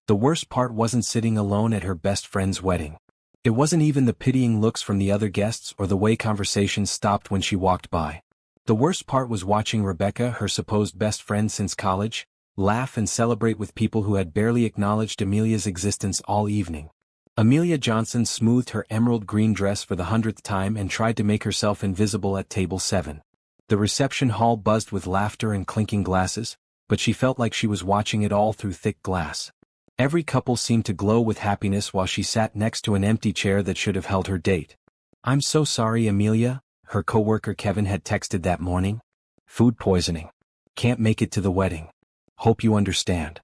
The worst part wasn't sitting alone at her best friend's wedding. It wasn't even the pitying looks from the other guests or the way conversations stopped when she walked by. The worst part was watching Rebecca, her supposed best friend since college, laugh and celebrate with people who had barely acknowledged Amelia's existence all evening. Amelia Johnson smoothed her emerald green dress for the 100th time and tried to make herself invisible at table 7. The reception hall buzzed with laughter and clinking glasses, but she felt like she was watching it all through thick glass. Every couple seemed to glow with happiness while she sat next to an empty chair that should have held her date. "I'm so sorry, Amelia," her coworker Kevin had texted that morning. "Food poisoning. Can't make it to the wedding. Hope you understand."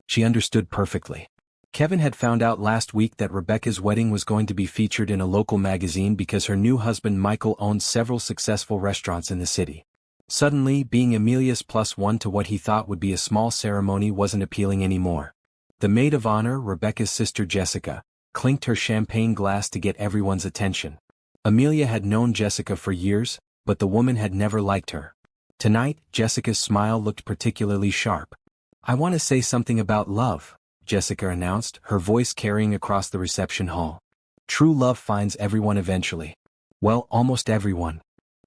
She understood perfectly. Kevin had found out last week that Rebecca's wedding was going to be featured in a local magazine because her new husband Michael owned several successful restaurants in the city. Suddenly, being Amelia's +1 to what he thought would be a small ceremony wasn't appealing anymore. The maid of honor, Rebecca's sister Jessica, clinked her champagne glass to get everyone's attention. Amelia had known Jessica for years, but the woman had never liked her. Tonight, Jessica's smile looked particularly sharp. "I want to say something about love," Jessica announced, her voice carrying across the reception hall. "True love finds everyone eventually. Well, almost everyone."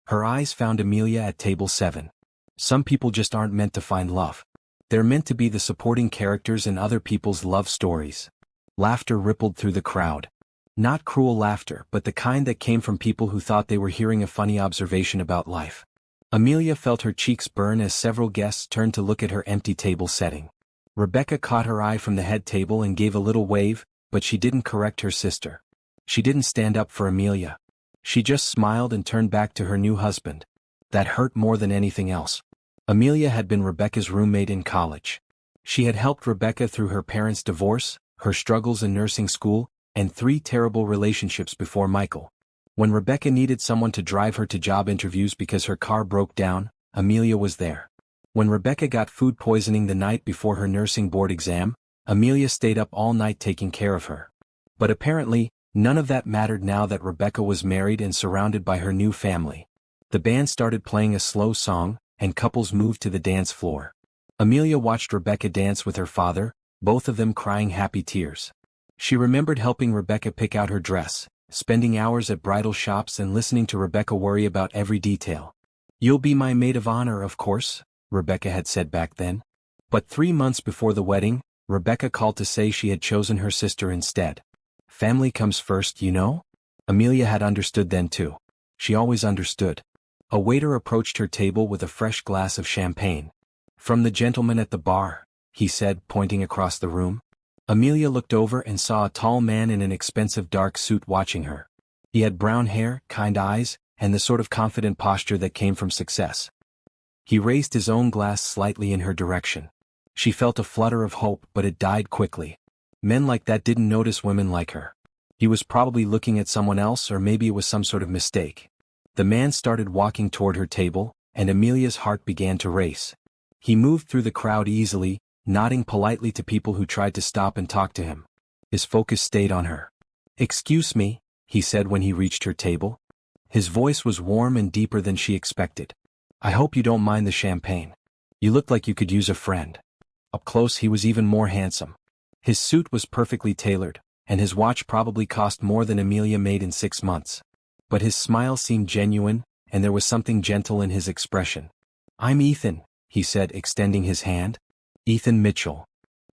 Her eyes found Amelia at table 7. "Some people just aren't meant to find love. They're meant to be the supporting characters in other people's love stories." Laughter rippled through the crowd. Not cruel laughter, but the kind that came from people who thought they were hearing a funny observation about life. Amelia felt her cheeks burn as several guests turned to look at her empty table setting. Rebecca caught her eye from the head table and gave a little wave, but she didn't correct her sister. She didn't stand up for Amelia. She just smiled and turned back to her new husband. That hurt more than anything else. Amelia had been Rebecca's roommate in college. She had helped Rebecca through her parents' divorce, her struggles in nursing school, and 3 terrible relationships before Michael. When Rebecca needed someone to drive her to job interviews because her car broke down, Amelia was there. When Rebecca got food poisoning the night before her nursing board exam, Amelia stayed up all night taking care of her. But apparently, none of that mattered now that Rebecca was married and surrounded by her new family. The band started playing a slow song, and couples moved to the dance floor. Amelia watched Rebecca dance with her father, both of them crying happy tears. She remembered helping Rebecca pick out her dress, spending hours at bridal shops and listening to Rebecca worry about every detail. "You'll be my maid of honor, of course," Rebecca had said back then. But 3 months before the wedding, Rebecca called to say she had chosen her sister instead. Family comes first, you know? Amelia had understood then too. She always understood. A waiter approached her table with a fresh glass of champagne. "From the gentleman at the bar," he said, pointing across the room. Amelia looked over and saw a tall man in an expensive dark suit watching her. He had brown hair, kind eyes, and the sort of confident posture that came from success. He raised his own glass slightly in her direction. She felt a flutter of hope, but it died quickly. Men like that didn't notice women like her. He was probably looking at someone else, or maybe it was some sort of mistake. The man started walking toward her table, and Amelia's heart began to race. He moved through the crowd easily, nodding politely to people who tried to stop and talk to him. His focus stayed on her. "Excuse me," he said when he reached her table. His voice was warm and deeper than she expected. "I hope you don't mind the champagne. You look like you could use a friend." Up close he was even more handsome. His suit was perfectly tailored, and his watch probably cost more than Amelia made in 6 months. But his smile seemed genuine, and there was something gentle in his expression. "I'm Ethan," he said, extending his hand. "Ethan Mitchell."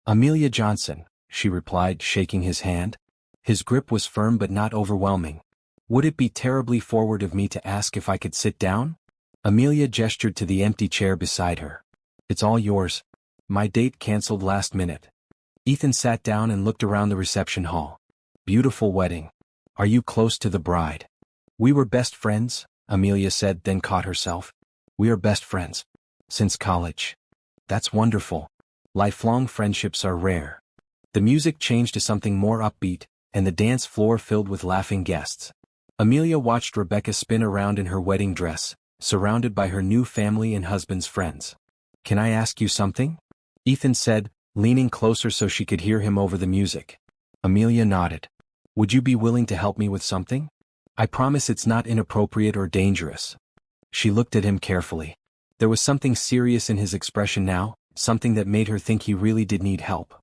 "Amelia Johnson," she replied, shaking his hand. His grip was firm but not overwhelming. "Would it be terribly forward of me to ask if I could sit down?" Amelia gestured to the empty chair beside her. "It's all yours. My date canceled last minute." Ethan sat down and looked around the reception hall. "Beautiful wedding. Are you close to the bride?" "We were best friends," Amelia said, then caught herself. "We are best friends. Since college." "That's wonderful. Lifelong friendships are rare." The music changed to something more upbeat, and the dance floor filled with laughing guests. Amelia watched Rebecca spin around in her wedding dress, surrounded by her new family and husband's friends. "Can I ask you something?" Ethan said, leaning closer so she could hear him over the music. Amelia nodded. "Would you be willing to help me with something? I promise it's not inappropriate or dangerous." She looked at him carefully. There was something serious in his expression now, something that made her think he really did need help.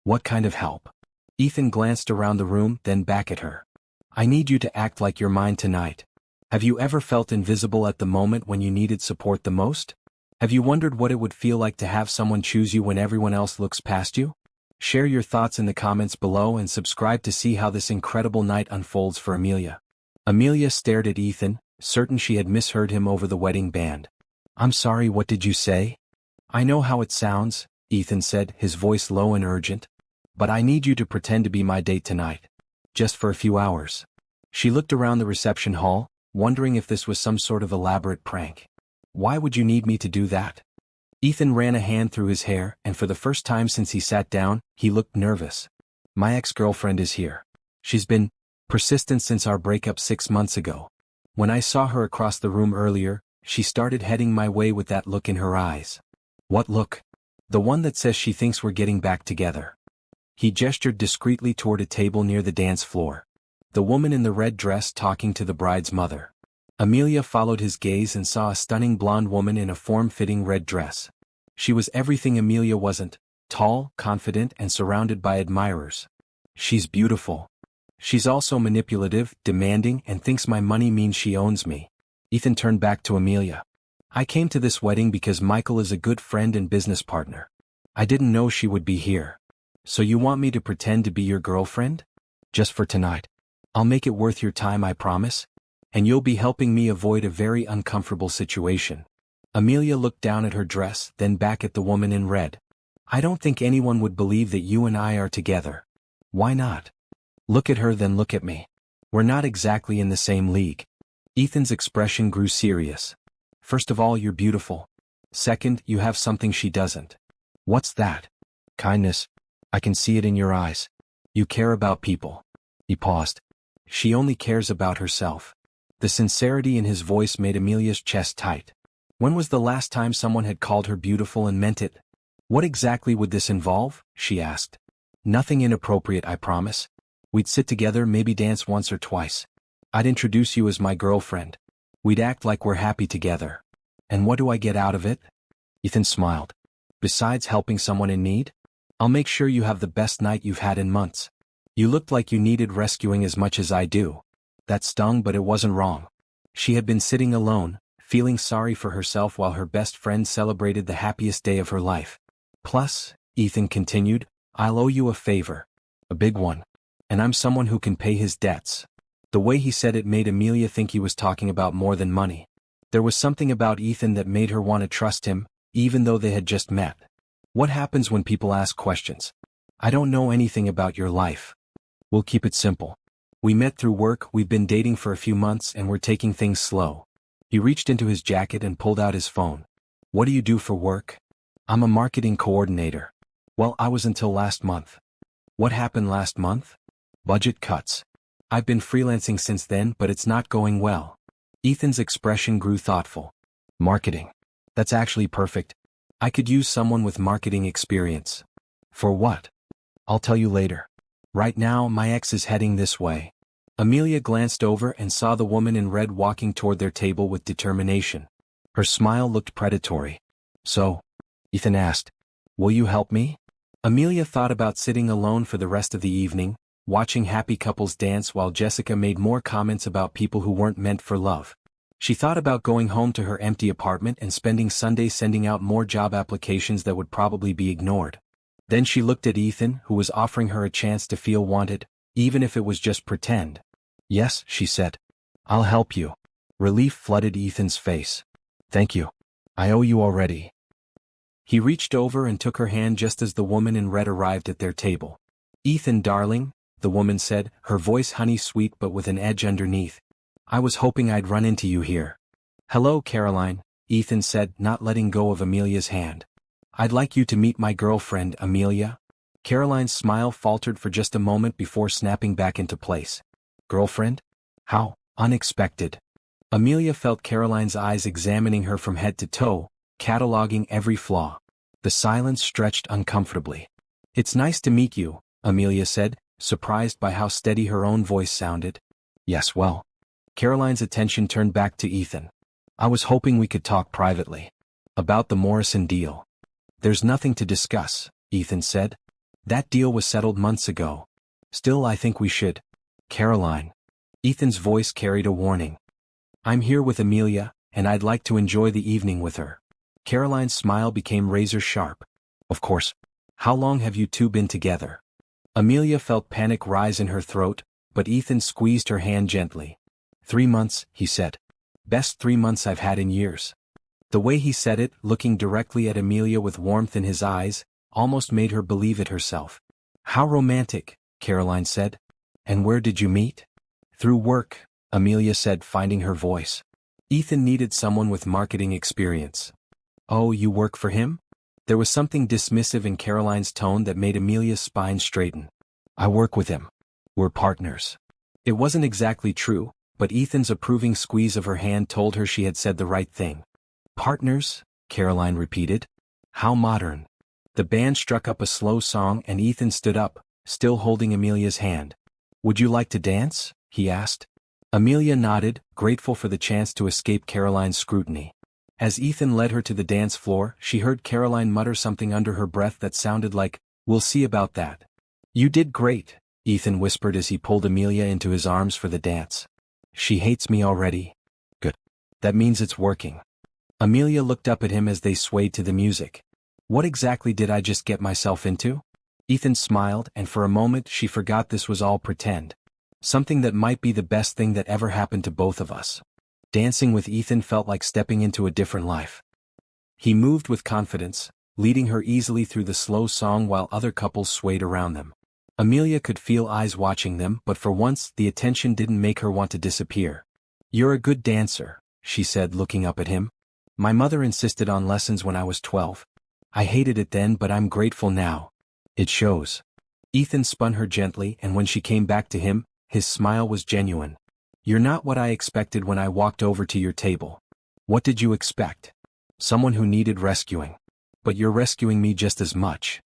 What kind of help? Ethan glanced around the room, then back at her. I need you to act like you're mine tonight. Have you ever felt invisible at the moment when you needed support the most? Have you wondered what it would feel like to have someone choose you when everyone else looks past you? Share your thoughts in the comments below and subscribe to see how this incredible night unfolds for Amelia. Amelia stared at Ethan, certain she had misheard him over the wedding band. I'm sorry, what did you say? I know how it sounds, Ethan said, his voice low and urgent. But I need you to pretend to be my date tonight. Just for a few hours. She looked around the reception hall, wondering if this was some sort of elaborate prank. Why would you need me to do that? Ethan ran a hand through his hair, and for the first time since he sat down, he looked nervous. My ex-girlfriend is here. She's been persistent since our breakup 6 months ago. When I saw her across the room earlier, she started heading my way with that look in her eyes. What look? The one that says she thinks we're getting back together. He gestured discreetly toward a table near the dance floor. The woman in the red dress talking to the bride's mother. Amelia followed his gaze and saw a stunning blonde woman in a form-fitting red dress. She was everything Amelia wasn't, tall, confident, and surrounded by admirers. She's beautiful. She's also manipulative, demanding, and thinks my money means she owns me. Ethan turned back to Amelia. I came to this wedding because Michael is a good friend and business partner. I didn't know she would be here. So you want me to pretend to be your girlfriend? Just for tonight. I'll make it worth your time, I promise. And you'll be helping me avoid a very uncomfortable situation. Amelia looked down at her dress, then back at the woman in red. I don't think anyone would believe that you and I are together. Why not? Look at her, then look at me. We're not exactly in the same league. Ethan's expression grew serious. First of all, you're beautiful. Second, you have something she doesn't. What's that? Kindness. I can see it in your eyes. You care about people. He paused. She only cares about herself. The sincerity in his voice made Amelia's chest tight. When was the last time someone had called her beautiful and meant it? What exactly would this involve? She asked. Nothing inappropriate, I promise. We'd sit together, maybe dance once or twice. I'd introduce you as my girlfriend. We'd act like we're happy together. And what do I get out of it? Ethan smiled. Besides helping someone in need? I'll make sure you have the best night you've had in months. You looked like you needed rescuing as much as I do. That stung, but it wasn't wrong. She had been sitting alone, feeling sorry for herself while her best friend celebrated the happiest day of her life. Plus, Ethan continued, I'll owe you a favor. A big one. And I'm someone who can pay his debts. The way he said it made Amelia think he was talking about more than money. There was something about Ethan that made her want to trust him, even though they had just met. What happens when people ask questions? I don't know anything about your life. We'll keep it simple. We met through work, we've been dating for a few months, and we're taking things slow. He reached into his jacket and pulled out his phone. What do you do for work? I'm a marketing coordinator. Well, I was until last month. What happened last month? Budget cuts. I've been freelancing since then, but it's not going well. Ethan's expression grew thoughtful. Marketing. That's actually perfect. I could use someone with marketing experience. For what? I'll tell you later. Right now, my ex is heading this way. Amelia glanced over and saw the woman in red walking toward their table with determination. Her smile looked predatory. So? Ethan asked. Will you help me? Amelia thought about sitting alone for the rest of the evening, watching happy couples dance while Jessica made more comments about people who weren't meant for love. She thought about going home to her empty apartment and spending Sundays sending out more job applications that would probably be ignored. Then she looked at Ethan, who was offering her a chance to feel wanted, even if it was just pretend. Yes, she said. I'll help you. Relief flooded Ethan's face. Thank you. I owe you already. He reached over and took her hand just as the woman in red arrived at their table. Ethan, darling, the woman said, her voice honey-sweet but with an edge underneath. I was hoping I'd run into you here. Hello, Caroline, Ethan said, not letting go of Amelia's hand. I'd like you to meet my girlfriend, Amelia. Caroline's smile faltered for just a moment before snapping back into place. Girlfriend? How unexpected. Amelia felt Caroline's eyes examining her from head to toe, cataloging every flaw. The silence stretched uncomfortably. It's nice to meet you, Amelia said, surprised by how steady her own voice sounded. Yes, well. Caroline's attention turned back to Ethan. I was hoping we could talk privately. About the Morrison deal. There's nothing to discuss, Ethan said. That deal was settled months ago. Still, I think we should. Caroline. Ethan's voice carried a warning. I'm here with Amelia, and I'd like to enjoy the evening with her. Caroline's smile became razor sharp. Of course. How long have you two been together? Amelia felt panic rise in her throat, but Ethan squeezed her hand gently. 3 months, he said. Best 3 months I've had in years. The way he said it, looking directly at Amelia with warmth in his eyes, almost made her believe it herself. How romantic, Caroline said. And where did you meet? Through work, Amelia said, finding her voice. Ethan needed someone with marketing experience. Oh, you work for him? There was something dismissive in Caroline's tone that made Amelia's spine straighten. I work with him. We're partners. It wasn't exactly true, but Ethan's approving squeeze of her hand told her she had said the right thing. Partners? Caroline repeated. How modern. The band struck up a slow song and Ethan stood up, still holding Amelia's hand. Would you like to dance? He asked. Amelia nodded, grateful for the chance to escape Caroline's scrutiny. As Ethan led her to the dance floor, she heard Caroline mutter something under her breath that sounded like, "We'll see about that." You did great, Ethan whispered as he pulled Amelia into his arms for the dance. She hates me already. Good. That means it's working. Amelia looked up at him as they swayed to the music. What exactly did I just get myself into? Ethan smiled, and for a moment she forgot this was all pretend. Something that might be the best thing that ever happened to both of us. Dancing with Ethan felt like stepping into a different life. He moved with confidence, leading her easily through the slow song while other couples swayed around them. Amelia could feel eyes watching them, but for once the attention didn't make her want to disappear. You're a good dancer, she said, looking up at him. My mother insisted on lessons when I was 12. I hated it then, but I'm grateful now. It shows. Ethan spun her gently, and when she came back to him, his smile was genuine. You're not what I expected when I walked over to your table. What did you expect? Someone who needed rescuing. But you're rescuing me just as much.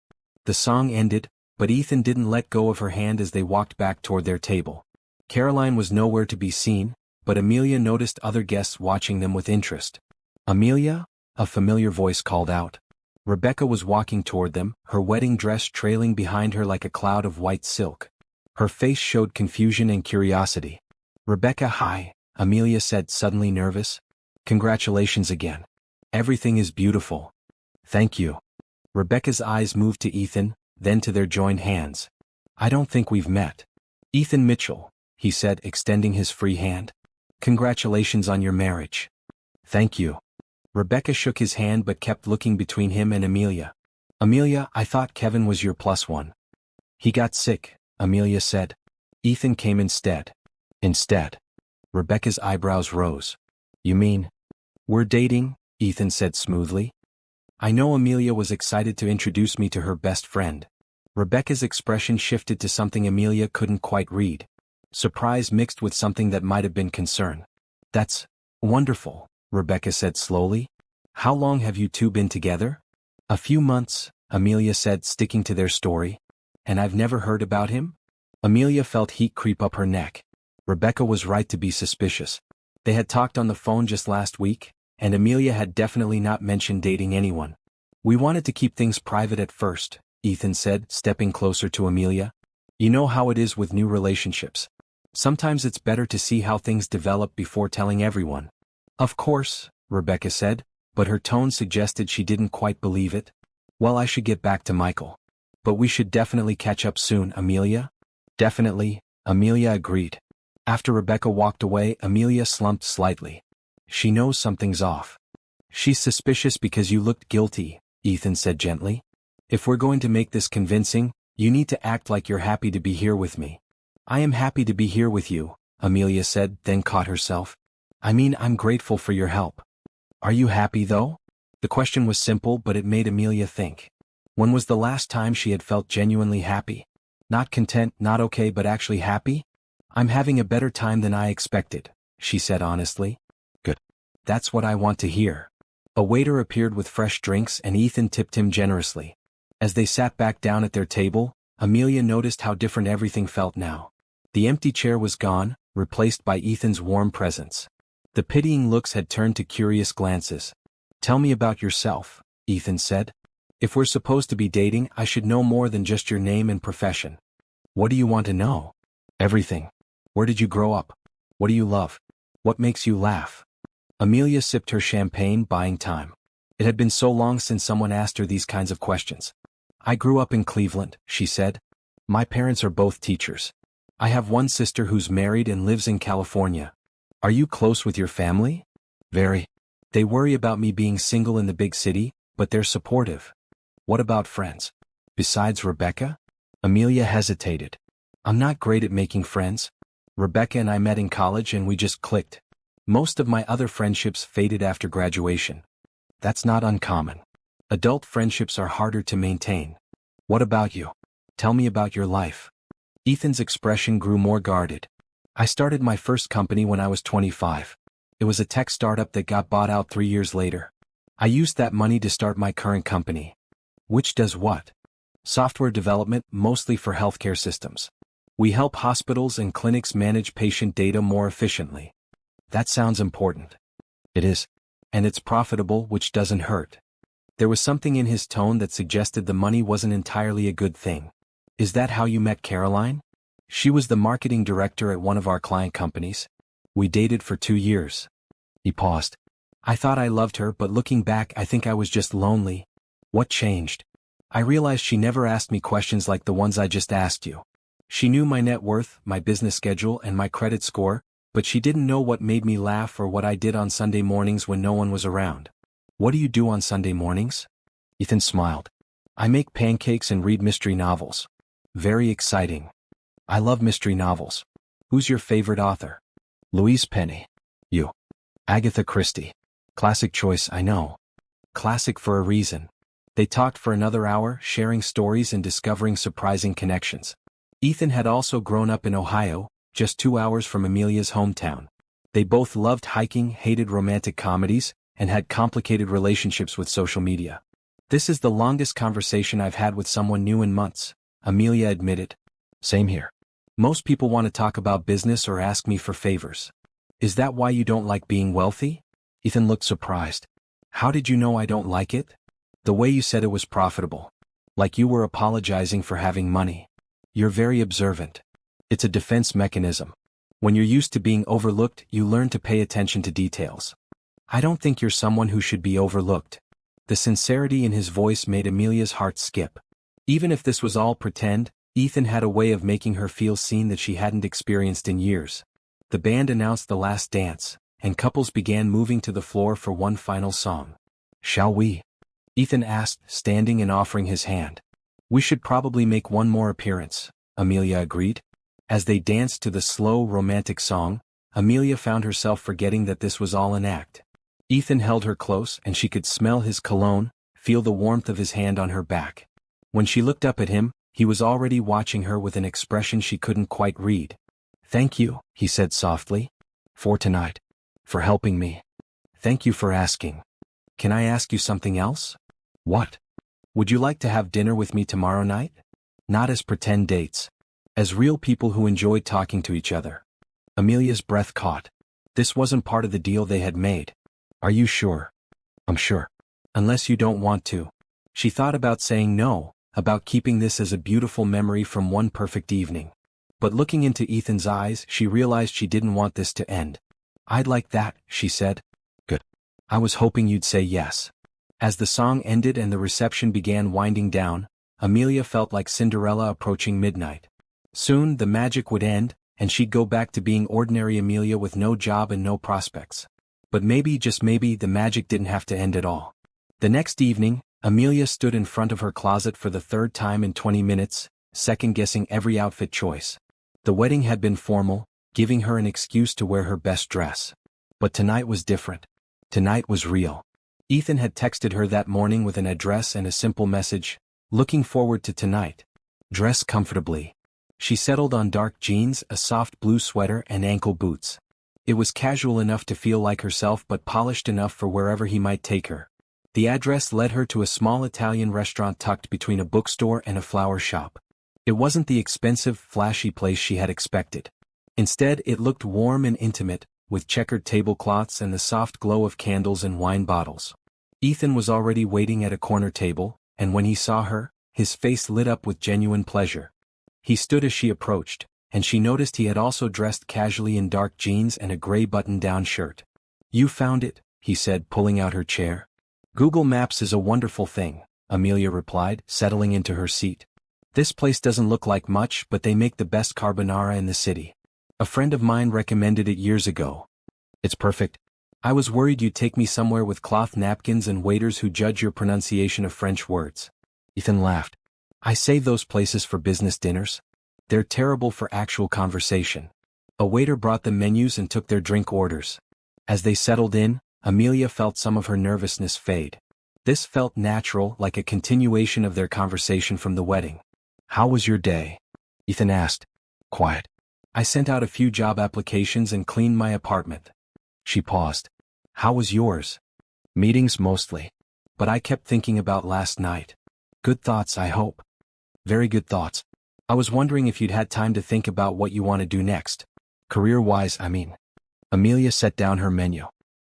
The song ended, but Ethan didn't let go of her hand as they walked back toward their table. Caroline was nowhere to be seen, but Amelia noticed other guests watching them with interest. Amelia? A familiar voice called out. Rebecca was walking toward them, her wedding dress trailing behind her like a cloud of white silk. Her face showed confusion and curiosity. Rebecca, hi, Amelia said, suddenly nervous. Congratulations again. Everything is beautiful. Thank you. Rebecca's eyes moved to Ethan, then to their joined hands. I don't think we've met. Ethan Mitchell, he said, extending his free hand. Congratulations on your marriage. Thank you. Rebecca shook his hand but kept looking between him and Amelia. Amelia, I thought Kevin was your plus one. He got sick, Amelia said. Ethan came instead. Instead. Rebecca's eyebrows rose. You mean? We're dating, Ethan said smoothly. I know Amelia was excited to introduce me to her best friend. Rebecca's expression shifted to something Amelia couldn't quite read. Surprise mixed with something that might have been concern. That's wonderful, Rebecca said slowly. How long have you two been together? A few months, Amelia said, sticking to their story. And I've never heard about him? Amelia felt heat creep up her neck. Rebecca was right to be suspicious. They had talked on the phone just last week, and Amelia had definitely not mentioned dating anyone. We wanted to keep things private at first, Ethan said, stepping closer to Amelia. You know how it is with new relationships. Sometimes it's better to see how things develop before telling everyone. Of course, Rebecca said, but her tone suggested she didn't quite believe it. Well, I should get back to Michael. But we should definitely catch up soon, Amelia. Definitely, Amelia agreed. After Rebecca walked away, Amelia slumped slightly. She knows something's off. She's suspicious because you looked guilty, Ethan said gently. If we're going to make this convincing, you need to act like you're happy to be here with me. I am happy to be here with you, Amelia said, then caught herself. I mean, I'm grateful for your help. Are you happy though? The question was simple, but it made Amelia think. When was the last time she had felt genuinely happy? Not content, not okay, but actually happy? I'm having a better time than I expected, she said honestly. Good. That's what I want to hear. A waiter appeared with fresh drinks and Ethan tipped him generously. As they sat back down at their table, Amelia noticed how different everything felt now. The empty chair was gone, replaced by Ethan's warm presence. The pitying looks had turned to curious glances. Tell me about yourself, Ethan said. If we're supposed to be dating, I should know more than just your name and profession. What do you want to know? Everything. Where did you grow up? What do you love? What makes you laugh? Amelia sipped her champagne, buying time. It had been so long since someone asked her these kinds of questions. I grew up in Cleveland, she said. My parents are both teachers. I have one sister who's married and lives in California. Are you close with your family? Very. They worry about me being single in the big city, but they're supportive. What about friends? Besides Rebecca? Amelia hesitated. I'm not great at making friends. Rebecca and I met in college and we just clicked. Most of my other friendships faded after graduation. That's not uncommon. Adult friendships are harder to maintain. What about you? Tell me about your life. Ethan's expression grew more guarded. I started my first company when I was 25. It was a tech startup that got bought out 3 years later. I used that money to start my current company. Which does what? Software development, mostly for healthcare systems. We help hospitals and clinics manage patient data more efficiently. That sounds important. It is. And it's profitable, which doesn't hurt. There was something in his tone that suggested the money wasn't entirely a good thing. Is that how you met Caroline? She was the marketing director at one of our client companies. We dated for 2 years. He paused. I thought I loved her, but looking back, I think I was just lonely. What changed? I realized she never asked me questions like the ones I just asked you. She knew my net worth, my business schedule, and my credit score, but she didn't know what made me laugh or what I did on Sunday mornings when no one was around. What do you do on Sunday mornings? Ethan smiled. I make pancakes and read mystery novels. Very exciting. I love mystery novels. Who's your favorite author? Louise Penny. You. Agatha Christie. Classic choice, I know. Classic for a reason. They talked for another hour, sharing stories and discovering surprising connections. Ethan had also grown up in Ohio, just 2 hours from Amelia's hometown. They both loved hiking, hated romantic comedies, and had complicated relationships with social media. This is the longest conversation I've had with someone new in months, Amelia admitted. Same here. Most people want to talk about business or ask me for favors. Is that why you don't like being wealthy? Ethan looked surprised. How did you know I don't like it? The way you said it was profitable. Like you were apologizing for having money. You're very observant. It's a defense mechanism. When you're used to being overlooked, you learn to pay attention to details. I don't think you're someone who should be overlooked. The sincerity in his voice made Amelia's heart skip. Even if this was all pretend, Ethan had a way of making her feel seen that she hadn't experienced in years. The band announced the last dance, and couples began moving to the floor for one final song. Shall we? Ethan asked, standing and offering his hand. We should probably make one more appearance, Amelia agreed. As they danced to the slow, romantic song, Amelia found herself forgetting that this was all an act. Ethan held her close and she could smell his cologne, feel the warmth of his hand on her back. When she looked up at him, he was already watching her with an expression she couldn't quite read. Thank you, he said softly. For tonight. For helping me. Thank you for asking. Can I ask you something else? What? Would you like to have dinner with me tomorrow night? Not as pretend dates. As real people who enjoyed talking to each other. Amelia's breath caught. This wasn't part of the deal they had made. Are you sure? I'm sure. Unless you don't want to. She thought about saying no, about keeping this as a beautiful memory from one perfect evening. But looking into Ethan's eyes, she realized she didn't want this to end. I'd like that, she said. Good. I was hoping you'd say yes. As the song ended and the reception began winding down, Amelia felt like Cinderella approaching midnight. Soon the magic would end, and she'd go back to being ordinary Amelia with no job and no prospects. But maybe, just maybe, the magic didn't have to end at all. The next evening, Amelia stood in front of her closet for the third time in 20 minutes, second-guessing every outfit choice. The wedding had been formal, giving her an excuse to wear her best dress. But tonight was different. Tonight was real. Ethan had texted her that morning with an address and a simple message, looking forward to tonight. Dress comfortably. She settled on dark jeans, a soft blue sweater, and ankle boots. It was casual enough to feel like herself but polished enough for wherever he might take her. The address led her to a small Italian restaurant tucked between a bookstore and a flower shop. It wasn't the expensive, flashy place she had expected. Instead, it looked warm and intimate, with checkered tablecloths and the soft glow of candles and wine bottles. Ethan was already waiting at a corner table, and when he saw her, his face lit up with genuine pleasure. He stood as she approached, and she noticed he had also dressed casually in dark jeans and a gray button-down shirt. "You found it," he said, pulling out her chair. "Google Maps is a wonderful thing," Amelia replied, settling into her seat. "This place doesn't look like much, but they make the best carbonara in the city. A friend of mine recommended it years ago. It's perfect. I was worried you'd take me somewhere with cloth napkins and waiters who judge your pronunciation of French words." Ethan laughed. "I save those places for business dinners. They're terrible for actual conversation." A waiter brought them menus and took their drink orders. As they settled in, Amelia felt some of her nervousness fade. This felt natural, like a continuation of their conversation from the wedding. "How was your day?" Ethan asked. "Quiet. I sent out a few job applications and cleaned my apartment." She paused. "How was yours?" "Meetings mostly. But I kept thinking about last night." "Good thoughts, I hope." "Very good thoughts. I was wondering if you'd had time to think about what you want to do next. Career-wise, I mean." Amelia set down her menu.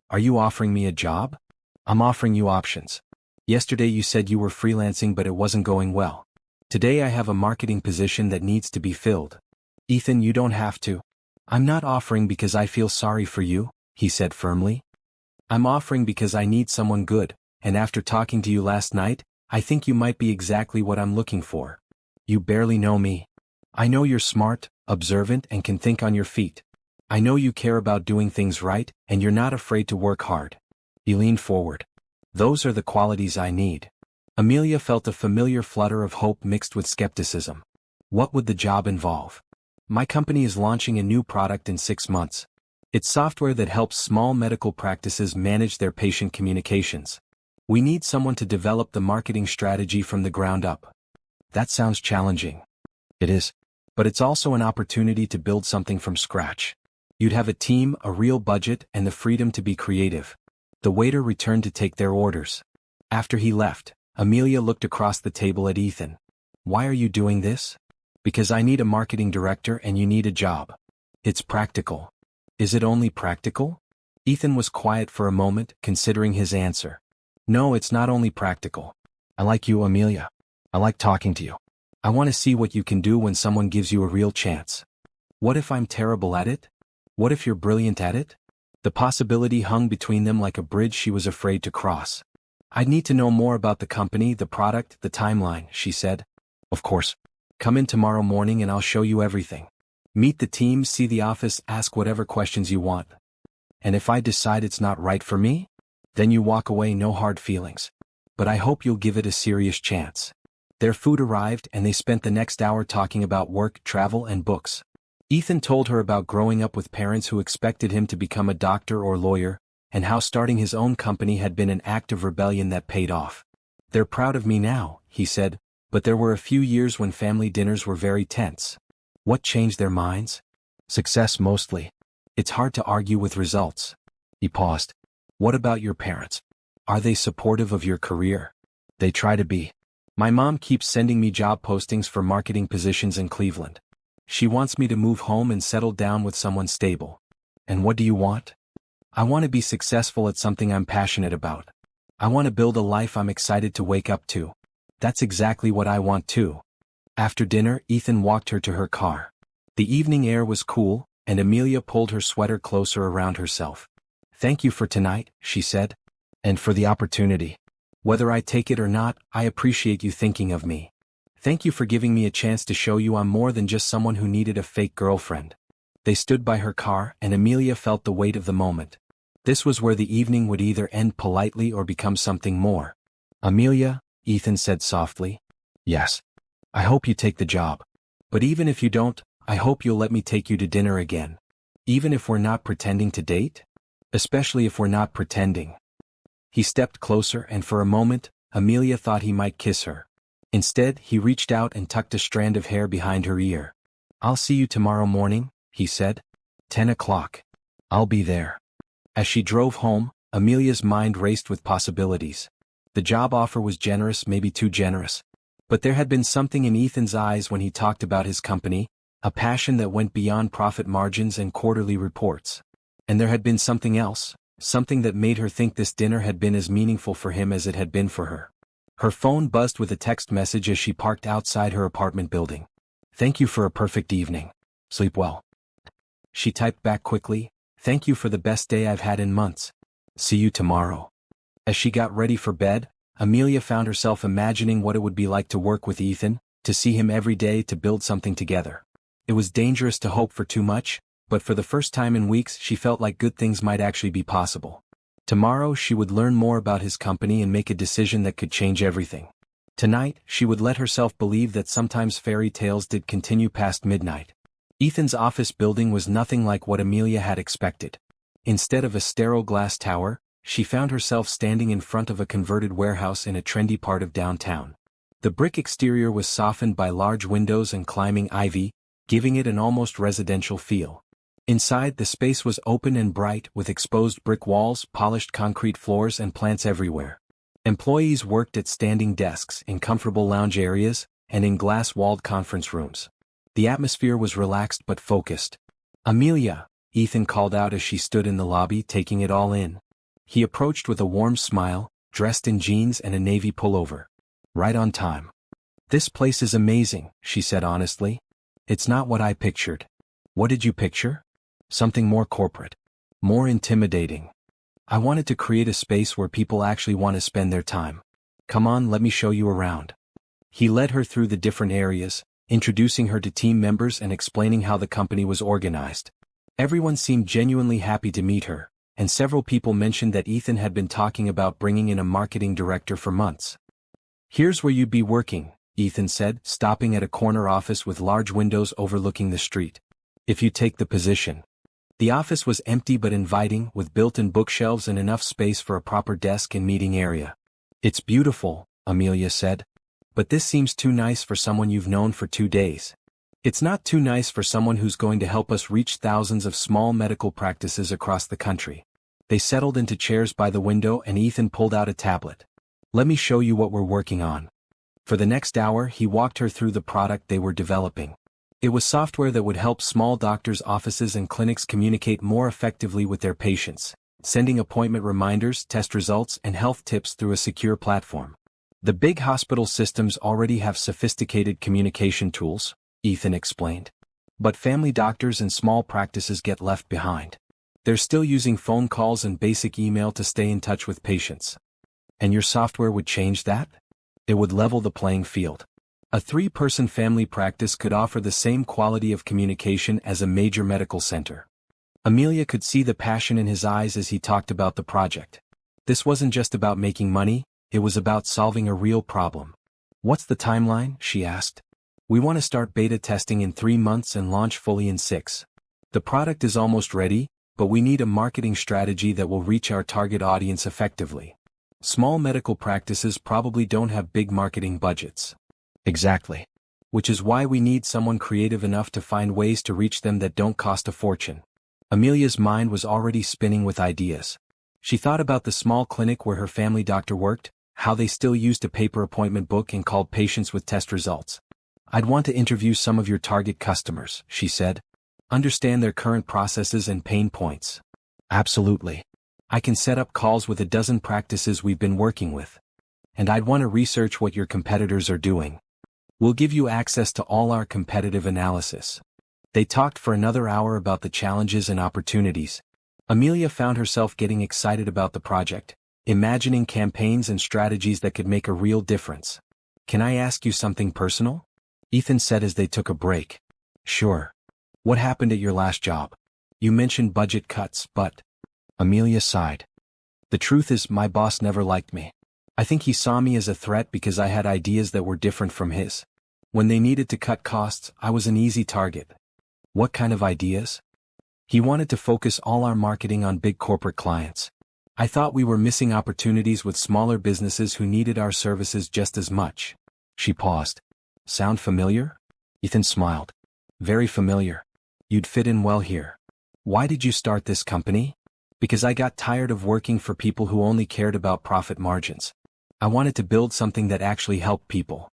"Are you offering me a job?" "I'm offering you options. Yesterday you said you were freelancing but it wasn't going well. Today I have a marketing position that needs to be filled." "Ethan, you don't have to." "I'm not offering because I feel sorry for you," he said firmly. "I'm offering because I need someone good, and after talking to you last night, I think you might be exactly what I'm looking for. You barely know me. I know you're smart, observant, and can think on your feet. I know you care about doing things right, and you're not afraid to work hard." He leaned forward. "Those are the qualities I need." Amelia felt a familiar flutter of hope mixed with skepticism. "What would the job involve?" "My company is launching a new product in 6 months. It's software that helps small medical practices manage their patient communications. We need someone to develop the marketing strategy from the ground up." "That sounds challenging." "It is. But it's also an opportunity to build something from scratch. You'd have a team, a real budget, and the freedom to be creative." The waiter returned to take their orders. After he left, Amelia looked across the table at Ethan. "Why are you doing this?" "Because I need a marketing director and you need a job. It's practical." "Is it only practical?" Ethan was quiet for a moment, considering his answer. "No, it's not only practical. I like you, Amelia. I like talking to you. I want to see what you can do when someone gives you a real chance." "What if I'm terrible at it? What if you're brilliant at it?" The possibility hung between them like a bridge she was afraid to cross. "I'd need to know more about the company, the product, the timeline," she said. "Of course. Come in tomorrow morning and I'll show you everything. Meet the team, see the office, ask whatever questions you want. And if I decide it's not right for me, then you walk away, no hard feelings. But I hope you'll give it a serious chance." Their food arrived and they spent the next hour talking about work, travel, and books. Ethan told her about growing up with parents who expected him to become a doctor or lawyer, and how starting his own company had been an act of rebellion that paid off. "They're proud of me now," he said, "but there were a few years when family dinners were very tense." "What changed their minds?" "Success mostly. It's hard to argue with results." He paused. "What about your parents? Are they supportive of your career?" "They try to be. My mom keeps sending me job postings for marketing positions in Cleveland. She wants me to move home and settle down with someone stable." "And what do you want?" "I want to be successful at something I'm passionate about. I want to build a life I'm excited to wake up to." "That's exactly what I want too." After dinner, Ethan walked her to her car. The evening air was cool, and Amelia pulled her sweater closer around herself. "Thank you for tonight," she said. "And for the opportunity. Whether I take it or not, I appreciate you thinking of me. Thank you for giving me a chance to show you I'm more than just someone who needed a fake girlfriend." They stood by her car and Amelia felt the weight of the moment. This was where the evening would either end politely or become something more. "Amelia," Ethan said softly. "Yes. I hope you take the job. But even if you don't, I hope you'll let me take you to dinner again. Even if we're not pretending to date? Especially if we're not pretending." He stepped closer and for a moment, Amelia thought he might kiss her. Instead, he reached out and tucked a strand of hair behind her ear. "I'll see you tomorrow morning," he said. 10 o'clock. I'll be there." As she drove home, Amelia's mind raced with possibilities. The job offer was generous, maybe too generous. But there had been something in Ethan's eyes when he talked about his company, a passion that went beyond profit margins and quarterly reports. And there had been something else, something that made her think this dinner had been as meaningful for him as it had been for her. Her phone buzzed with a text message as she parked outside her apartment building. "Thank you for a perfect evening. Sleep well." She typed back quickly, "Thank you for the best day I've had in months. See you tomorrow." As she got ready for bed, Amelia found herself imagining what it would be like to work with Ethan, to see him every day, to build something together. It was dangerous to hope for too much, but for the first time in weeks she felt like good things might actually be possible. Tomorrow she would learn more about his company and make a decision that could change everything. Tonight, she would let herself believe that sometimes fairy tales did continue past midnight. Ethan's office building was nothing like what Amelia had expected. Instead of a sterile glass tower, she found herself standing in front of a converted warehouse in a trendy part of downtown. The brick exterior was softened by large windows and climbing ivy, giving it an almost residential feel. Inside, the space was open and bright, with exposed brick walls, polished concrete floors, and plants everywhere. Employees worked at standing desks, in comfortable lounge areas, and in glass-walled conference rooms. The atmosphere was relaxed but focused. "Amelia," Ethan called out as she stood in the lobby, taking it all in. He approached with a warm smile, dressed in jeans and a navy pullover. "Right on time." "This place is amazing," she said honestly. "It's not what I pictured." "What did you picture?" "Something more corporate. More intimidating. I wanted to create a space where people actually want to spend their time. Come on, let me show you around." He led her through the different areas, introducing her to team members and explaining how the company was organized. Everyone seemed genuinely happy to meet her, and several people mentioned that Ethan had been talking about bringing in a marketing director for months. "Here's where you'd be working," Ethan said, stopping at a corner office with large windows overlooking the street. "If you take the position." The office was empty but inviting, with built-in bookshelves and enough space for a proper desk and meeting area. "It's beautiful," Amelia said. "But this seems too nice for someone you've known for 2 days." "It's not too nice for someone who's going to help us reach thousands of small medical practices across the country." They settled into chairs by the window and Ethan pulled out a tablet. "Let me show you what we're working on." For the next hour, he walked her through the product they were developing. It was software that would help small doctors' offices and clinics communicate more effectively with their patients, sending appointment reminders, test results, and health tips through a secure platform. "The big hospital systems already have sophisticated communication tools," Ethan explained. "But family doctors and small practices get left behind. They're still using phone calls and basic email to stay in touch with patients. And your software would change that? It would level the playing field. A 3-person family practice could offer the same quality of communication as a major medical center." Amelia could see the passion in his eyes as he talked about the project. This wasn't just about making money, it was about solving a real problem. "What's the timeline?" she asked. "We want to start beta testing in 3 months and launch fully in 6. The product is almost ready, but we need a marketing strategy that will reach our target audience effectively. Small medical practices probably don't have big marketing budgets." "Exactly. Which is why we need someone creative enough to find ways to reach them that don't cost a fortune." Amelia's mind was already spinning with ideas. She thought about the small clinic where her family doctor worked, how they still used a paper appointment book and called patients with test results. "I'd want to interview some of your target customers," she said. "Understand their current processes and pain points." "Absolutely. I can set up calls with a dozen practices we've been working with. And I'd want to research what your competitors are doing. We'll give you access to all our competitive analysis." They talked for another hour about the challenges and opportunities. Amelia found herself getting excited about the project, imagining campaigns and strategies that could make a real difference. "Can I ask you something personal?" Ethan said as they took a break. "Sure. What happened at your last job? You mentioned budget cuts, but..." Amelia sighed. "The truth is, my boss never liked me. I think he saw me as a threat because I had ideas that were different from his. When they needed to cut costs, I was an easy target." "What kind of ideas?" "He wanted to focus all our marketing on big corporate clients. I thought we were missing opportunities with smaller businesses who needed our services just as much." She paused. "Sound familiar?" Ethan smiled. "Very familiar. You'd fit in well here." "Why did you start this company?" "Because I got tired of working for people who only cared about profit margins. I wanted to build something that actually helped people.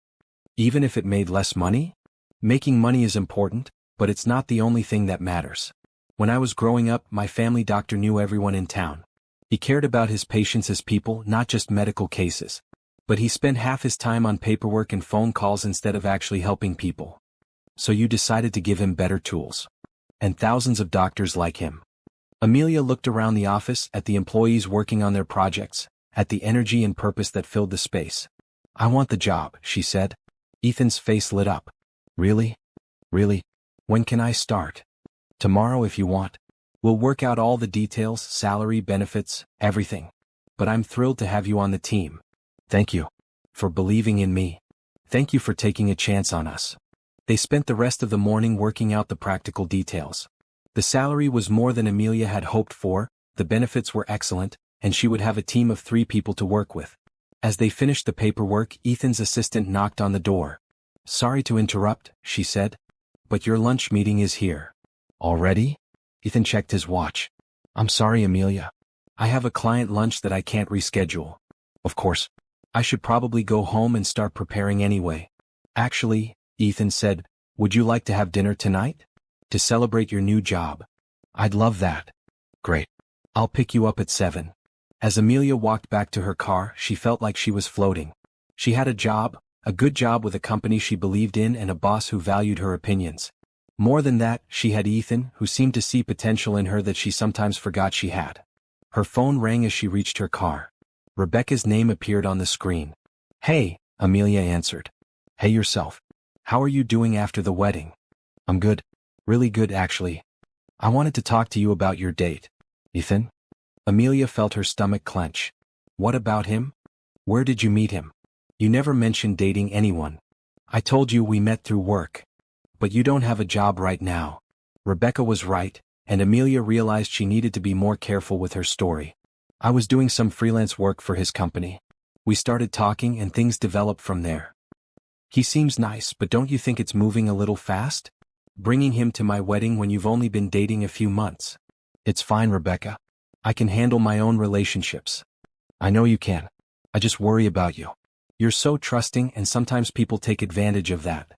Even if it made less money? Making money is important, but it's not the only thing that matters. When I was growing up, my family doctor knew everyone in town. He cared about his patients as people, not just medical cases. But he spent half his time on paperwork and phone calls instead of actually helping people. So you decided to give him better tools. And thousands of doctors like him. Amelia looked around the office at the employees working on their projects, at the energy and purpose that filled the space. I want the job, she said. Ethan's face lit up. Really? Really? When can I start? Tomorrow if you want. We'll work out all the details, salary, benefits, everything. But I'm thrilled to have you on the team. Thank you. For believing in me. Thank you for taking a chance on us. They spent the rest of the morning working out the practical details. The salary was more than Amelia had hoped for, the benefits were excellent, and she would have a team of 3 people to work with. As they finished the paperwork, Ethan's assistant knocked on the door. Sorry to interrupt, she said. But your lunch meeting is here. Already? Ethan checked his watch. I'm sorry, Amelia. I have a client lunch that I can't reschedule. Of course. I should probably go home and start preparing anyway. Actually, Ethan said, would you like to have dinner tonight? To celebrate your new job. I'd love that. Great. I'll pick you up at 7. As Amelia walked back to her car, she felt like she was floating. She had a job, a good job with a company she believed in and a boss who valued her opinions. More than that, she had Ethan, who seemed to see potential in her that she sometimes forgot she had. Her phone rang as she reached her car. Rebecca's name appeared on the screen. Hey, Amelia answered. Hey yourself. How are you doing after the wedding? I'm good. Really good actually. I wanted to talk to you about your date. Ethan? Amelia felt her stomach clench. What about him? Where did you meet him? You never mentioned dating anyone. I told you we met through work. But you don't have a job right now. Rebecca was right, and Amelia realized she needed to be more careful with her story. I was doing some freelance work for his company. We started talking and things developed from there. He seems nice, but don't you think it's moving a little fast? Bringing him to my wedding when you've only been dating a few months. It's fine, Rebecca. I can handle my own relationships. I know you can. I just worry about you. You're so trusting and sometimes people take advantage of that.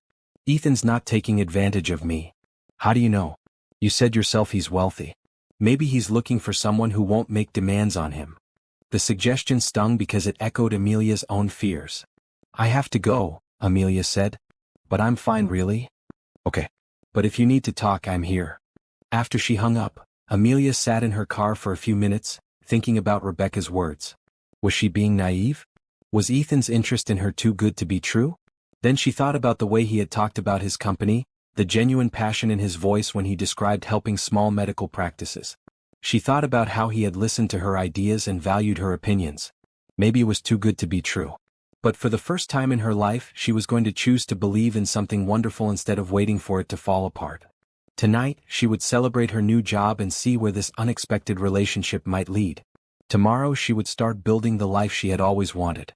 Ethan's not taking advantage of me. How do you know? You said yourself he's wealthy. Maybe he's looking for someone who won't make demands on him. The suggestion stung because it echoed Amelia's own fears. I have to go, Amelia said. But I'm fine really? Okay. But if you need to talk, I'm here. After she hung up, Amelia sat in her car for a few minutes, thinking about Rebecca's words. Was she being naive? Was Ethan's interest in her too good to be true? Then she thought about the way he had talked about his company, the genuine passion in his voice when he described helping small medical practices. She thought about how he had listened to her ideas and valued her opinions. Maybe it was too good to be true. But for the first time in her life, she was going to choose to believe in something wonderful instead of waiting for it to fall apart. Tonight, she would celebrate her new job and see where this unexpected relationship might lead. Tomorrow she would start building the life she had always wanted.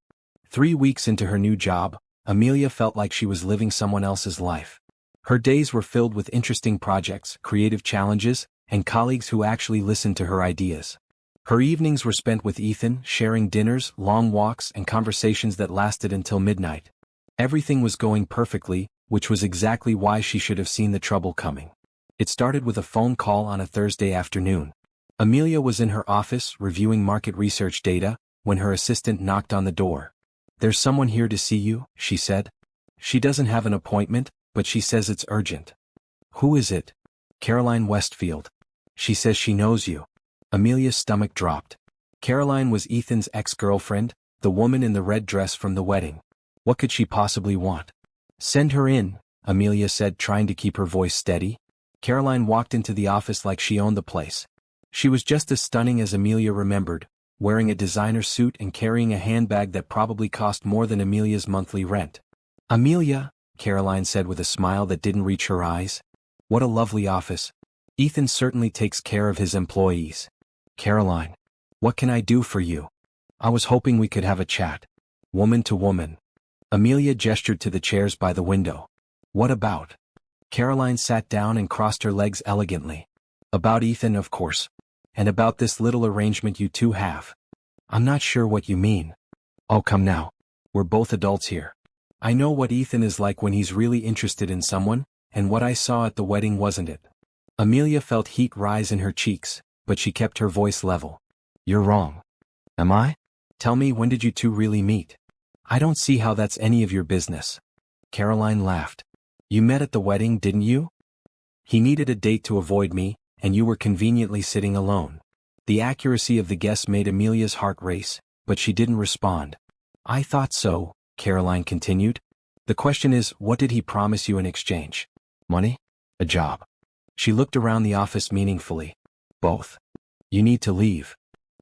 3 weeks into her new job, Amelia felt like she was living someone else's life. Her days were filled with interesting projects, creative challenges, and colleagues who actually listened to her ideas. Her evenings were spent with Ethan, sharing dinners, long walks, and conversations that lasted until midnight. Everything was going perfectly, which was exactly why she should have seen the trouble coming. It started with a phone call on a Thursday afternoon. Amelia was in her office reviewing market research data when her assistant knocked on the door. There's someone here to see you, she said. She doesn't have an appointment, but she says it's urgent. Who is it? Caroline Westfield. She says she knows you. Amelia's stomach dropped. Caroline was Ethan's ex-girlfriend, the woman in the red dress from the wedding. What could she possibly want? Send her in, Amelia said, trying to keep her voice steady. Caroline walked into the office like she owned the place. She was just as stunning as Amelia remembered, wearing a designer suit and carrying a handbag that probably cost more than Amelia's monthly rent. Amelia, Caroline said with a smile that didn't reach her eyes. What a lovely office. Ethan certainly takes care of his employees. Caroline, what can I do for you? I was hoping we could have a chat. Woman to woman. Amelia gestured to the chairs by the window. What about? Caroline sat down and crossed her legs elegantly. About Ethan, of course. And about this little arrangement you two have. I'm not sure what you mean. Oh, come now. We're both adults here. I know what Ethan is like when he's really interested in someone, and what I saw at the wedding wasn't it. Amelia felt heat rise in her cheeks, but she kept her voice level. You're wrong. Am I? Tell me, when did you two really meet? I don't see how that's any of your business. Caroline laughed. You met at the wedding, didn't you? He needed a date to avoid me, and you were conveniently sitting alone. The accuracy of the guess made Amelia's heart race, but she didn't respond. I thought so, Caroline continued. The question is, what did he promise you in exchange? Money? A job? She looked around the office meaningfully. Both. You need to leave.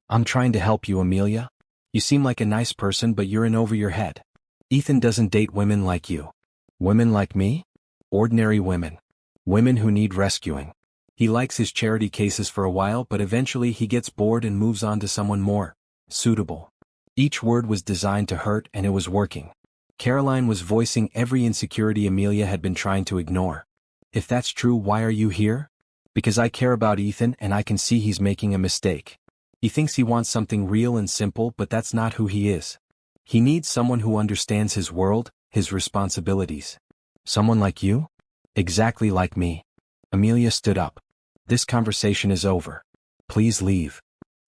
I'm trying to help you, Amelia. You seem like a nice person, but you're in over your head. Ethan doesn't date women like you. Women like me? Ordinary women. Women who need rescuing. He likes his charity cases for a while, but eventually he gets bored and moves on to someone more suitable. Each word was designed to hurt, and it was working. Caroline was voicing every insecurity Amelia had been trying to ignore. If that's true, why are you here? Because I care about Ethan and I can see he's making a mistake. He thinks he wants something real and simple, but that's not who he is. He needs someone who understands his world, his responsibilities. Someone like you? Exactly like me. Amelia stood up. This conversation is over. Please leave.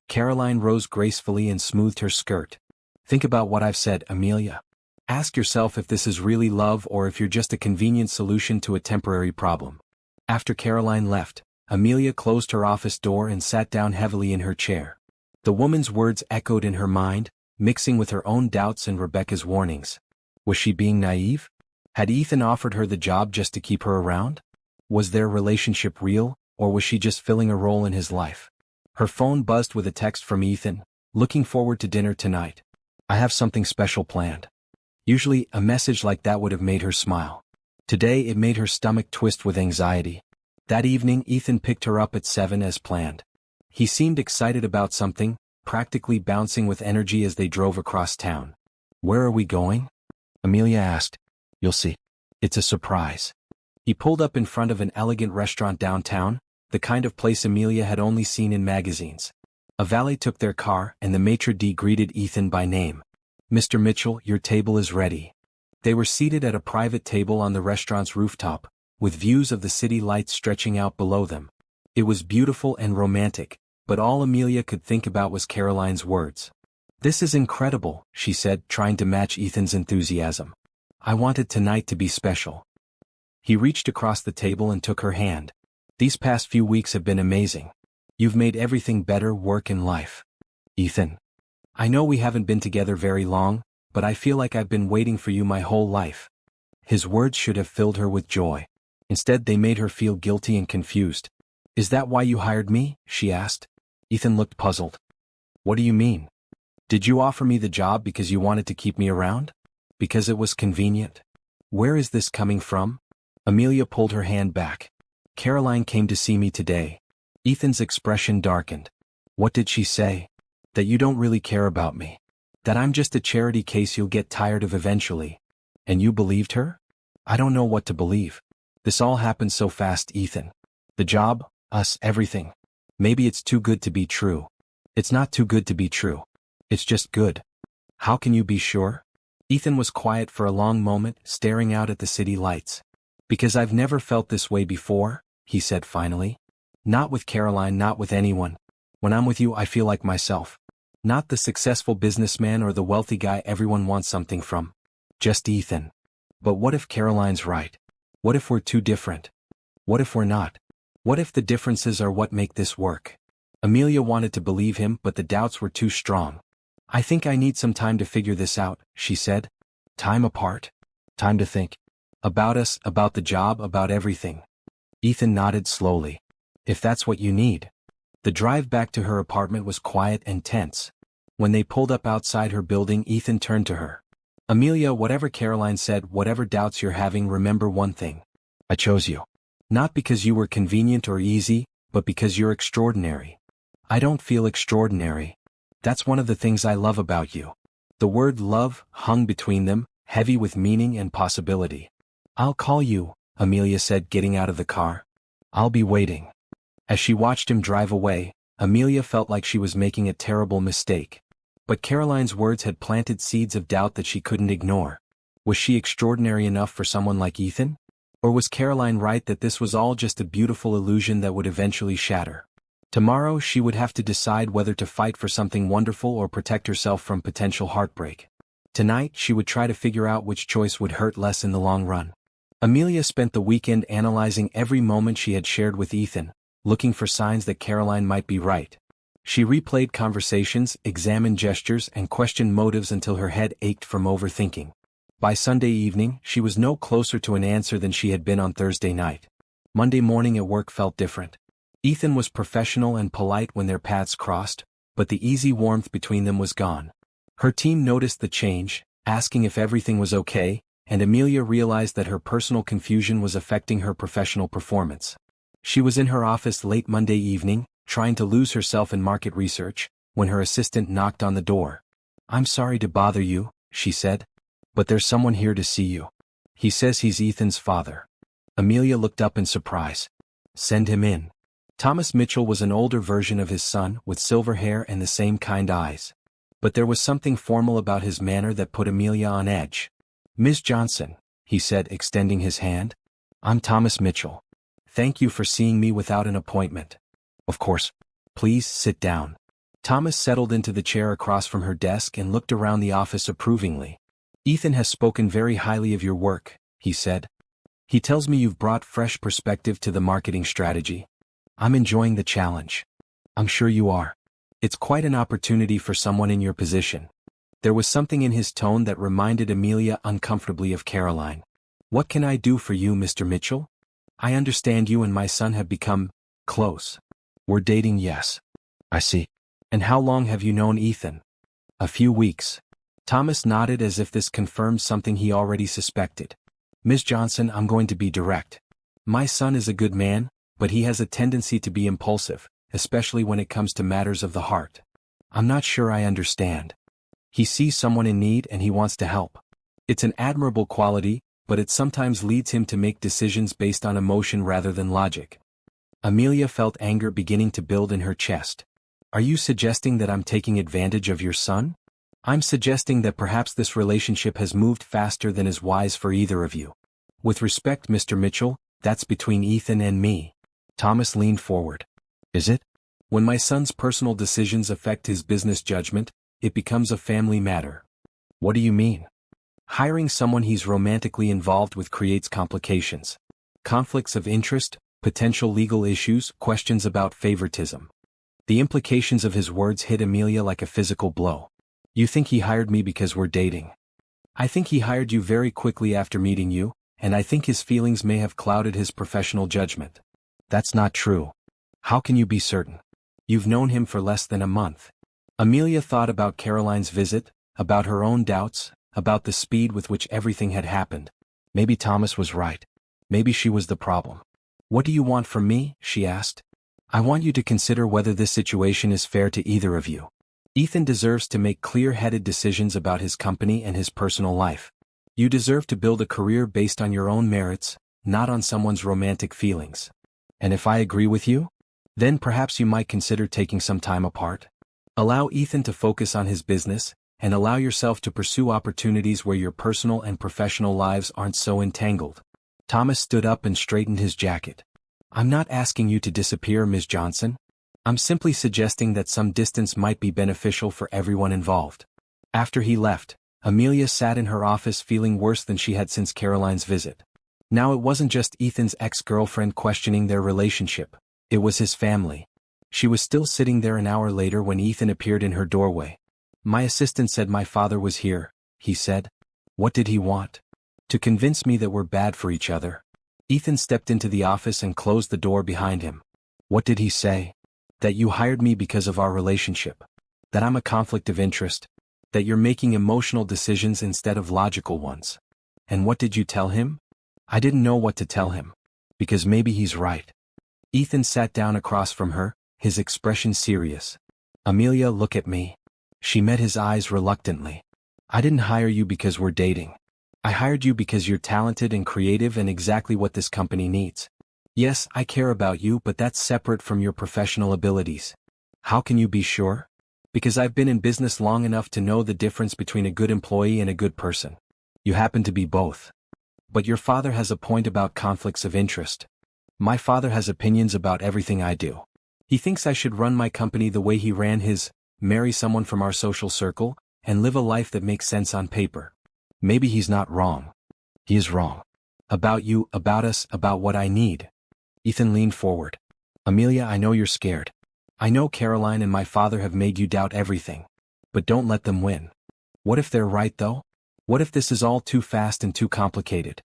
Caroline rose gracefully and smoothed her skirt. Think about what I've said, Amelia. Ask yourself if this is really love or if you're just a convenient solution to a temporary problem. After Caroline left, Amelia closed her office door and sat down heavily in her chair. The woman's words echoed in her mind, mixing with her own doubts and Rebecca's warnings. Was she being naive? Had Ethan offered her the job just to keep her around? Was their relationship real, or was she just filling a role in his life? Her phone buzzed with a text from Ethan, looking forward to dinner tonight. I have something special planned. Usually, a message like that would have made her smile. Today it made her stomach twist with anxiety. That evening Ethan picked her up at 7 as planned. He seemed excited about something, practically bouncing with energy as they drove across town. Where are we going? Amelia asked. You'll see. It's a surprise. He pulled up in front of an elegant restaurant downtown, the kind of place Amelia had only seen in magazines. A valet took their car and the maitre d' greeted Ethan by name. Mr. Mitchell, your table is ready. They were seated at a private table on the restaurant's rooftop, with views of the city lights stretching out below them. It was beautiful and romantic, but all Amelia could think about was Caroline's words. This is incredible, she said, trying to match Ethan's enthusiasm. I wanted tonight to be special. He reached across the table and took her hand. These past few weeks have been amazing. You've made everything better, work and life. Ethan. I know we haven't been together very long, but I feel like I've been waiting for you my whole life. His words should have filled her with joy. Instead, they made her feel guilty and confused. Is that why you hired me? She asked. Ethan looked puzzled. What do you mean? Did you offer me the job because you wanted to keep me around? Because it was convenient? Where is this coming from? Amelia pulled her hand back. Caroline came to see me today. Ethan's expression darkened. What did she say? That you don't really care about me. That I'm just a charity case you'll get tired of eventually. And you believed her? I don't know what to believe. This all happened so fast, Ethan. The job, us, everything. Maybe it's too good to be true. It's not too good to be true. It's just good. How can you be sure? Ethan was quiet for a long moment, staring out at the city lights. Because I've never felt this way before, he said finally. Not with Caroline, not with anyone. When I'm with you, I feel like myself. Not the successful businessman or the wealthy guy everyone wants something from. Just Ethan. But what if Caroline's right? What if we're too different? What if we're not? What if the differences are what make this work? Amelia wanted to believe him, but the doubts were too strong. I think I need some time to figure this out, she said. Time apart. Time to think. About us, about the job, about everything. Ethan nodded slowly. If that's what you need. The drive back to her apartment was quiet and tense. When they pulled up outside her building, Ethan turned to her. Amelia, whatever Caroline said, whatever doubts you're having, remember one thing. I chose you. Not because you were convenient or easy, but because you're extraordinary. I don't feel extraordinary. That's one of the things I love about you. The word love hung between them, heavy with meaning and possibility. I'll call you, Amelia said, getting out of the car. I'll be waiting. As she watched him drive away, Amelia felt like she was making a terrible mistake. But Caroline's words had planted seeds of doubt that she couldn't ignore. Was she extraordinary enough for someone like Ethan? Or was Caroline right that this was all just a beautiful illusion that would eventually shatter? Tomorrow she would have to decide whether to fight for something wonderful or protect herself from potential heartbreak. Tonight she would try to figure out which choice would hurt less in the long run. Amelia spent the weekend analyzing every moment she had shared with Ethan, looking for signs that Caroline might be right. She replayed conversations, examined gestures, and questioned motives until her head ached from overthinking. By Sunday evening, she was no closer to an answer than she had been on Thursday night. Monday morning at work felt different. Ethan was professional and polite when their paths crossed, but the easy warmth between them was gone. Her team noticed the change, asking if everything was okay, and Amelia realized that her personal confusion was affecting her professional performance. She was in her office late Monday evening, trying to lose herself in market research, when her assistant knocked on the door. "I'm sorry to bother you," she said, "but there's someone here to see you. He says he's Ethan's father." Amelia looked up in surprise. "Send him in." Thomas Mitchell was an older version of his son, with silver hair and the same kind eyes. But there was something formal about his manner that put Amelia on edge. "Miss Johnson," he said, extending his hand. "I'm Thomas Mitchell. Thank you for seeing me without an appointment." "Of course. Please sit down." Thomas settled into the chair across from her desk and looked around the office approvingly. "Ethan has spoken very highly of your work," he said. "He tells me you've brought fresh perspective to the marketing strategy. I'm enjoying the challenge." "I'm sure you are. It's quite an opportunity for someone in your position." There was something in his tone that reminded Amelia uncomfortably of Caroline. "What can I do for you, Mr. Mitchell? I understand you and my son have become close." "We're dating, yes." "I see. And how long have you known Ethan?" "A few weeks." Thomas nodded as if this confirmed something he already suspected. "Miss Johnson, I'm going to be direct. My son is a good man, but he has a tendency to be impulsive, especially when it comes to matters of the heart. I'm not sure I understand. He sees someone in need and he wants to help. It's an admirable quality, but it sometimes leads him to make decisions based on emotion rather than logic." Amelia felt anger beginning to build in her chest. "Are you suggesting that I'm taking advantage of your son?" "I'm suggesting that perhaps this relationship has moved faster than is wise for either of you. With respect, Mr. Mitchell, that's between Ethan and me." Thomas leaned forward. "Is it? When my son's personal decisions affect his business judgment, it becomes a family matter." "What do you mean?" "Hiring someone he's romantically involved with creates complications. Conflicts of interest, potential legal issues, questions about favoritism." The implications of his words hit Amelia like a physical blow. "You think he hired me because we're dating?" "I think he hired you very quickly after meeting you, and I think his feelings may have clouded his professional judgment." "That's not true." "How can you be certain? You've known him for less than a month." Amelia thought about Caroline's visit, about her own doubts, about the speed with which everything had happened. Maybe Thomas was right. Maybe she was the problem. "What do you want from me?" she asked. "I want you to consider whether this situation is fair to either of you. Ethan deserves to make clear-headed decisions about his company and his personal life. You deserve to build a career based on your own merits, not on someone's romantic feelings. And if I agree with you, then perhaps you might consider taking some time apart. Allow Ethan to focus on his business, and allow yourself to pursue opportunities where your personal and professional lives aren't so entangled." Thomas stood up and straightened his jacket. "I'm not asking you to disappear, Ms. Johnson. I'm simply suggesting that some distance might be beneficial for everyone involved." After he left, Amelia sat in her office feeling worse than she had since Caroline's visit. Now it wasn't just Ethan's ex-girlfriend questioning their relationship, it was his family. She was still sitting there an hour later when Ethan appeared in her doorway. "My assistant said my father was here," he said. "What did he want?" "To convince me that we're bad for each other." Ethan stepped into the office and closed the door behind him. "What did he say?" "That you hired me because of our relationship. That I'm a conflict of interest. That you're making emotional decisions instead of logical ones." "And what did you tell him?" "I didn't know what to tell him. Because maybe he's right." Ethan sat down across from her, his expression serious. "Amelia, look at me." She met his eyes reluctantly. "I didn't hire you because we're dating. I hired you because you're talented and creative and exactly what this company needs. Yes, I care about you, but that's separate from your professional abilities." "How can you be sure?" "Because I've been in business long enough to know the difference between a good employee and a good person. You happen to be both. But your father has a point about conflicts of interest. My father has opinions about everything I do. He thinks I should run my company the way he ran his, marry someone from our social circle, and live a life that makes sense on paper. Maybe he's not wrong. He is wrong. About you, about us, about what I need. Ethan leaned forward. Amelia, I know you're scared. I know Caroline and my father have made you doubt everything. But don't let them win. What if they're right though? What if this is all too fast and too complicated?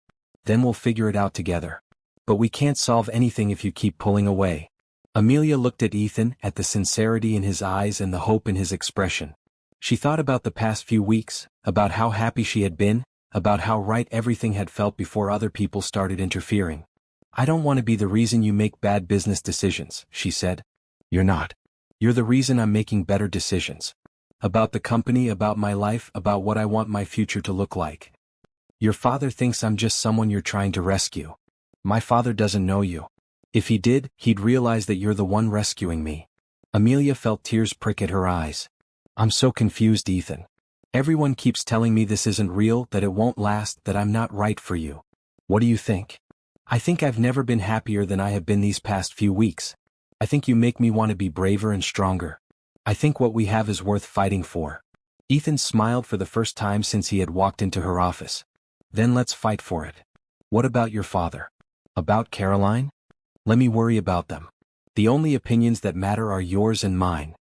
Then we'll figure it out together. But we can't solve anything if you keep pulling away. Amelia looked at Ethan, at the sincerity in his eyes and the hope in his expression. She thought about the past few weeks, about how happy she had been, about how right everything had felt before other people started interfering. I don't want to be the reason you make bad business decisions, she said. You're not. You're the reason I'm making better decisions. About the company, about my life, about what I want my future to look like. Your father thinks I'm just someone you're trying to rescue. My father doesn't know you. If he did, he'd realize that you're the one rescuing me. Amelia felt tears prick at her eyes. I'm so confused, Ethan. Everyone keeps telling me this isn't real, that it won't last, that I'm not right for you. What do you think? I think I've never been happier than I have been these past few weeks. I think you make me want to be braver and stronger. I think what we have is worth fighting for. Ethan smiled for the first time since he had walked into her office. Then let's fight for it. What about your father? About Caroline? Let me worry about them. The only opinions that matter are yours and mine.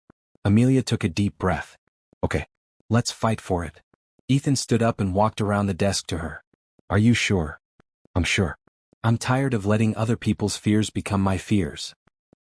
Amelia took a deep breath. Okay. Let's fight for it. Ethan stood up and walked around the desk to her. Are you sure? I'm sure. I'm tired of letting other people's fears become my fears.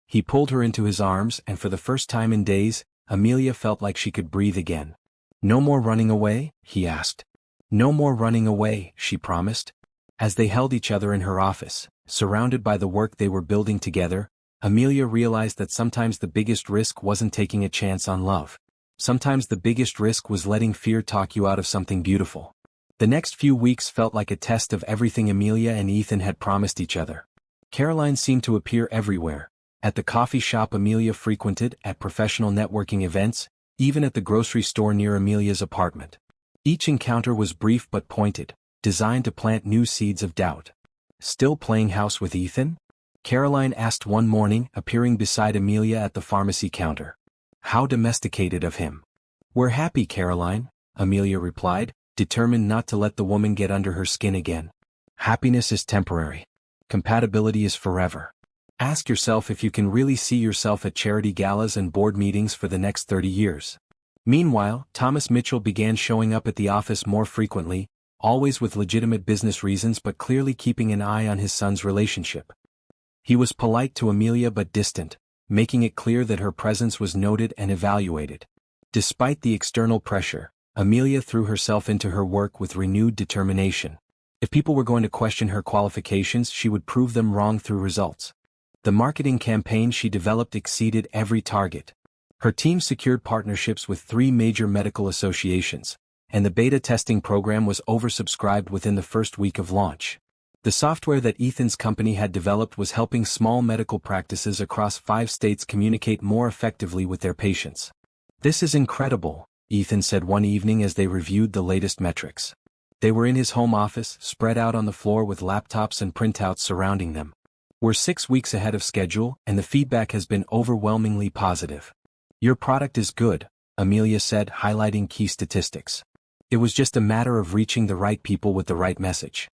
He pulled her into his arms, and for the first time in days, Amelia felt like she could breathe again. No more running away? He asked. No more running away, she promised. As they held each other in her office, surrounded by the work they were building together, Amelia realized that sometimes the biggest risk wasn't taking a chance on love. Sometimes the biggest risk was letting fear talk you out of something beautiful. The next few weeks felt like a test of everything Amelia and Ethan had promised each other. Caroline seemed to appear everywhere. At the coffee shop Amelia frequented, at professional networking events, even at the grocery store near Amelia's apartment. Each encounter was brief but pointed, designed to plant new seeds of doubt. Still playing house with Ethan? Caroline asked one morning, appearing beside Amelia at the pharmacy counter. How domesticated of him. We're happy, Caroline, Amelia replied, determined not to let the woman get under her skin again. Happiness is temporary. Compatibility is forever. Ask yourself if you can really see yourself at charity galas and board meetings for the next 30 years. Meanwhile, Thomas Mitchell began showing up at the office more frequently, always with legitimate business reasons but clearly keeping an eye on his son's relationship. He was polite to Amelia but distant, making it clear that her presence was noted and evaluated. Despite the external pressure, Amelia threw herself into her work with renewed determination. If people were going to question her qualifications, she would prove them wrong through results. The marketing campaign she developed exceeded every target. Her team secured partnerships with 3 major medical associations, and the beta testing program was oversubscribed within the first week of launch. The software that Ethan's company had developed was helping small medical practices across 5 states communicate more effectively with their patients. This is incredible, Ethan said one evening as they reviewed the latest metrics. They were in his home office, spread out on the floor with laptops and printouts surrounding them. We're 6 weeks ahead of schedule, and the feedback has been overwhelmingly positive. Your product is good, Amelia said, highlighting key statistics. It was just a matter of reaching the right people with the right message.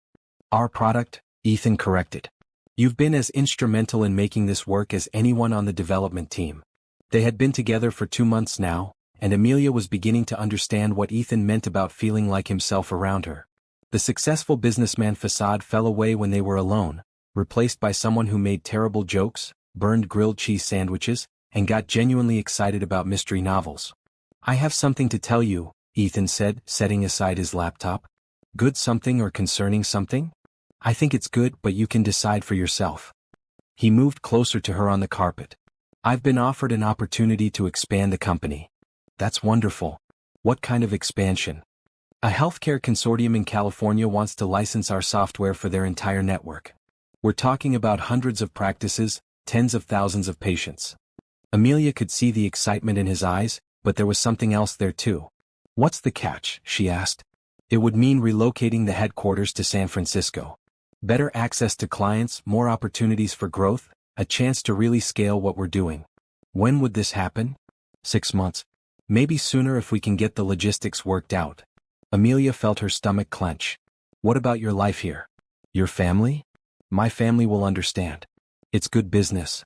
Our product, Ethan corrected. You've been as instrumental in making this work as anyone on the development team. They had been together for 2 months now, and Amelia was beginning to understand what Ethan meant about feeling like himself around her. The successful businessman facade fell away when they were alone, replaced by someone who made terrible jokes, burned grilled cheese sandwiches, and got genuinely excited about mystery novels. I have something to tell you, Ethan said, setting aside his laptop. Good something or concerning something? I think it's good, but you can decide for yourself. He moved closer to her on the carpet. I've been offered an opportunity to expand the company. That's wonderful. What kind of expansion? A healthcare consortium in California wants to license our software for their entire network. We're talking about hundreds of practices, tens of thousands of patients. Amelia could see the excitement in his eyes, but there was something else there too. What's the catch? She asked. It would mean relocating the headquarters to San Francisco. Better access to clients, more opportunities for growth, a chance to really scale what we're doing. When would this happen? 6 months. Maybe sooner if we can get the logistics worked out. Amelia felt her stomach clench. What about your life here? Your family? My family will understand. It's good business.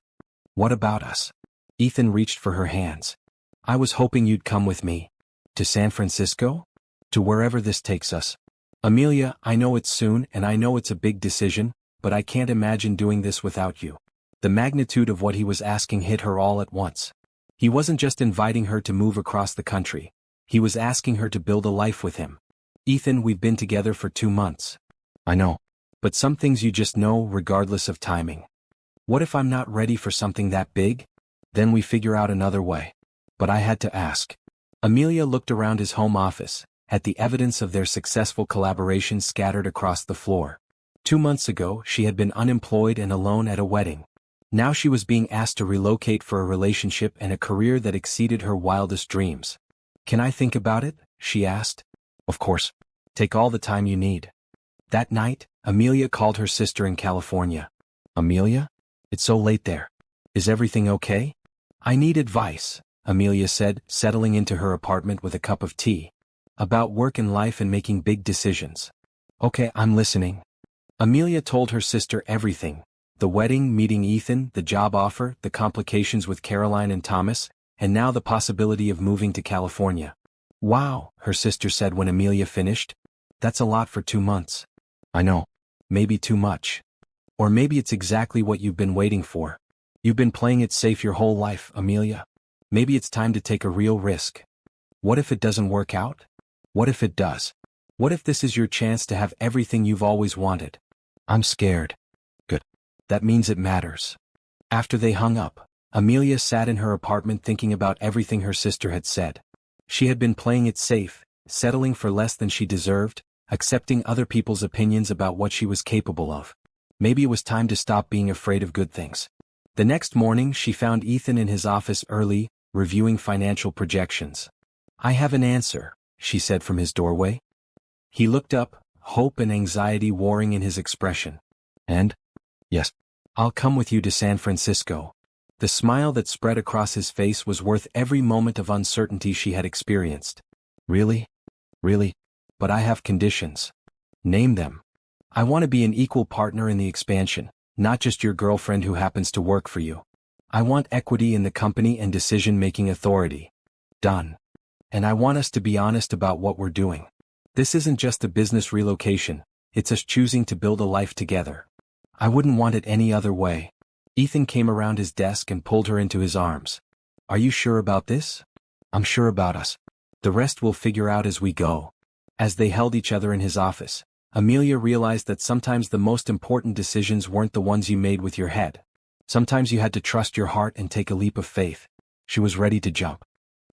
What about us? Ethan reached for her hands. I was hoping you'd come with me. To San Francisco? To wherever this takes us. Amelia, I know it's soon and I know it's a big decision, but I can't imagine doing this without you. The magnitude of what he was asking hit her all at once. He wasn't just inviting her to move across the country. He was asking her to build a life with him. Ethan, we've been together for 2 months. I know. But some things you just know regardless of timing. What if I'm not ready for something that big? Then we figure out another way. But I had to ask. Amelia looked around his home office, at the evidence of their successful collaboration scattered across the floor. 2 months ago, she had been unemployed and alone at a wedding. Now she was being asked to relocate for a relationship and a career that exceeded her wildest dreams. Can I think about it? She asked. Of course. Take all the time you need. That night, Amelia called her sister in California. Amelia? It's so late there. Is everything okay? I need advice, Amelia said, settling into her apartment with a cup of tea. About work and life and making big decisions. Okay, I'm listening. Amelia told her sister everything. The wedding, meeting Ethan, the job offer, the complications with Caroline and Thomas, and now the possibility of moving to California. Wow, her sister said when Amelia finished. That's a lot for 2 months. I know. Maybe too much. Or maybe it's exactly what you've been waiting for. You've been playing it safe your whole life, Amelia. Maybe it's time to take a real risk. What if it doesn't work out? What if it does? What if this is your chance to have everything you've always wanted? I'm scared. Good. That means it matters. After they hung up, Amelia sat in her apartment thinking about everything her sister had said. She had been playing it safe, settling for less than she deserved, accepting other people's opinions about what she was capable of. Maybe it was time to stop being afraid of good things. The next morning she found Ethan in his office early, reviewing financial projections. I have an answer, she said from his doorway. He looked up, hope and anxiety warring in his expression. And? Yes. I'll come with you to San Francisco. The smile that spread across his face was worth every moment of uncertainty she had experienced. Really? Really? But I have conditions. Name them. I want to be an equal partner in the expansion, not just your girlfriend who happens to work for you. I want equity in the company and decision-making authority. Done. And I want us to be honest about what we're doing. This isn't just a business relocation, it's us choosing to build a life together. I wouldn't want it any other way. Ethan came around his desk and pulled her into his arms. Are you sure about this? I'm sure about us. The rest we'll figure out as we go. As they held each other in his office, Amelia realized that sometimes the most important decisions weren't the ones you made with your head. Sometimes you had to trust your heart and take a leap of faith. She was ready to jump.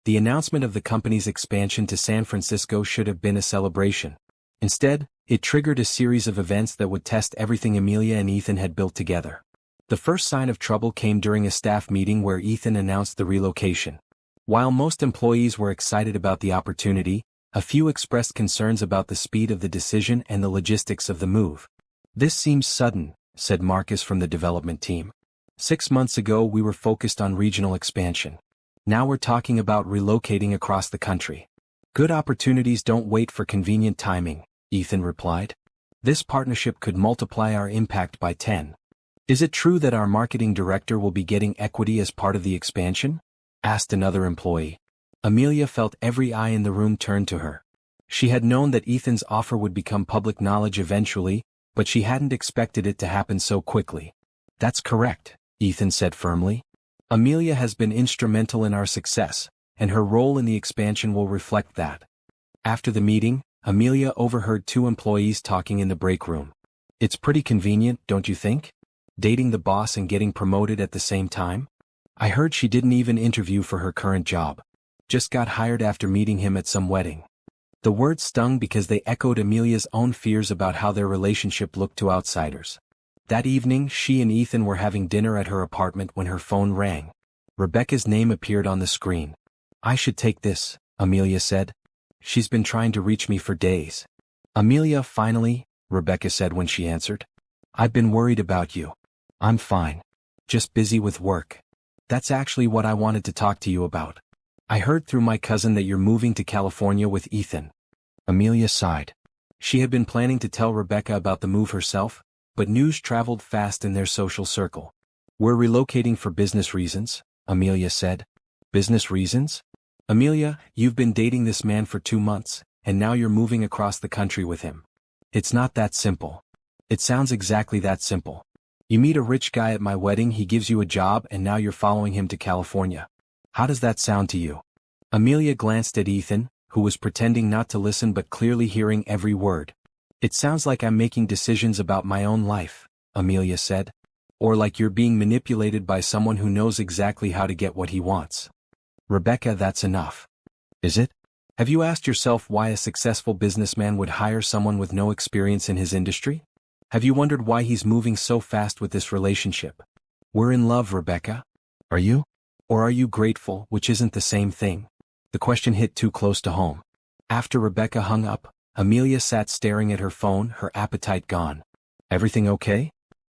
The announcement of the company's expansion to San Francisco should have been a celebration. Instead, it triggered a series of events that would test everything Amelia and Ethan had built together. The first sign of trouble came during a staff meeting where Ethan announced the relocation. While most employees were excited about the opportunity, a few expressed concerns about the speed of the decision and the logistics of the move. This seems sudden, said Marcus from the development team. 6 months ago we were focused on regional expansion. Now we're talking about relocating across the country. Good opportunities don't wait for convenient timing, Ethan replied. This partnership could multiply our impact by 10. Is it true that our marketing director will be getting equity as part of the expansion? Asked another employee. Amelia felt every eye in the room turn to her. She had known that Ethan's offer would become public knowledge eventually, but she hadn't expected it to happen so quickly. That's correct, Ethan said firmly. Amelia has been instrumental in our success, and her role in the expansion will reflect that. After the meeting, Amelia overheard 2 employees talking in the break room. It's pretty convenient, don't you think? Dating the boss and getting promoted at the same time? I heard she didn't even interview for her current job. Just got hired after meeting him at some wedding. The words stung because they echoed Amelia's own fears about how their relationship looked to outsiders. That evening, she and Ethan were having dinner at her apartment when her phone rang. Rebecca's name appeared on the screen. I should take this, Amelia said. She's been trying to reach me for days. Amelia, finally, Rebecca said when she answered. I've been worried about you. I'm fine. Just busy with work. That's actually what I wanted to talk to you about. I heard through my cousin that you're moving to California with Ethan. Amelia sighed. She had been planning to tell Rebecca about the move herself, but news traveled fast in their social circle. We're relocating for business reasons, Amelia said. Business reasons? Amelia, you've been dating this man for 2 months, and now you're moving across the country with him. It's not that simple. It sounds exactly that simple. You meet a rich guy at my wedding, he gives you a job, and now you're following him to California. How does that sound to you? Amelia glanced at Ethan, who was pretending not to listen but clearly hearing every word. It sounds like I'm making decisions about my own life, Amelia said. Or like you're being manipulated by someone who knows exactly how to get what he wants. Rebecca, that's enough. Is it? Have you asked yourself why a successful businessman would hire someone with no experience in his industry? Have you wondered why he's moving so fast with this relationship? We're in love, Rebecca. Are you? Or are you grateful, which isn't the same thing? The question hit too close to home. After Rebecca hung up, Amelia sat staring at her phone, her appetite gone. Everything okay?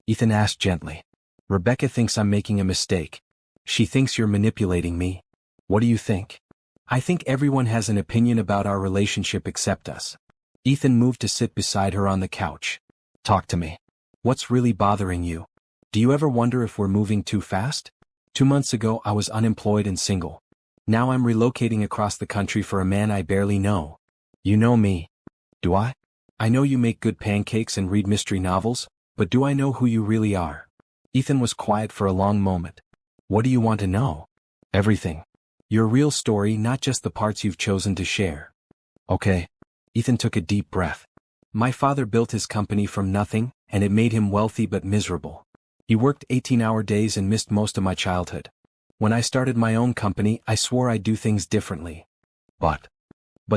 Ethan asked gently. Rebecca thinks I'm making a mistake. She thinks you're manipulating me. What do you think? I think everyone has an opinion about our relationship except us. Ethan moved to sit beside her on the couch. Talk to me. What's really bothering you? Do you ever wonder if we're moving too fast? 2 months ago I was unemployed and single. Now I'm relocating across the country for a man I barely know. You know me. Do I? I know you make good pancakes and read mystery novels, but do I know who you really are? Ethan was quiet for a long moment. What do you want to know? Everything. Your real story, not just the parts you've chosen to share. Okay. Ethan took a deep breath. My father built his company from nothing, and it made him wealthy but miserable. He worked 18-hour days and missed most of my childhood. When I started my own company, I swore I'd do things differently. But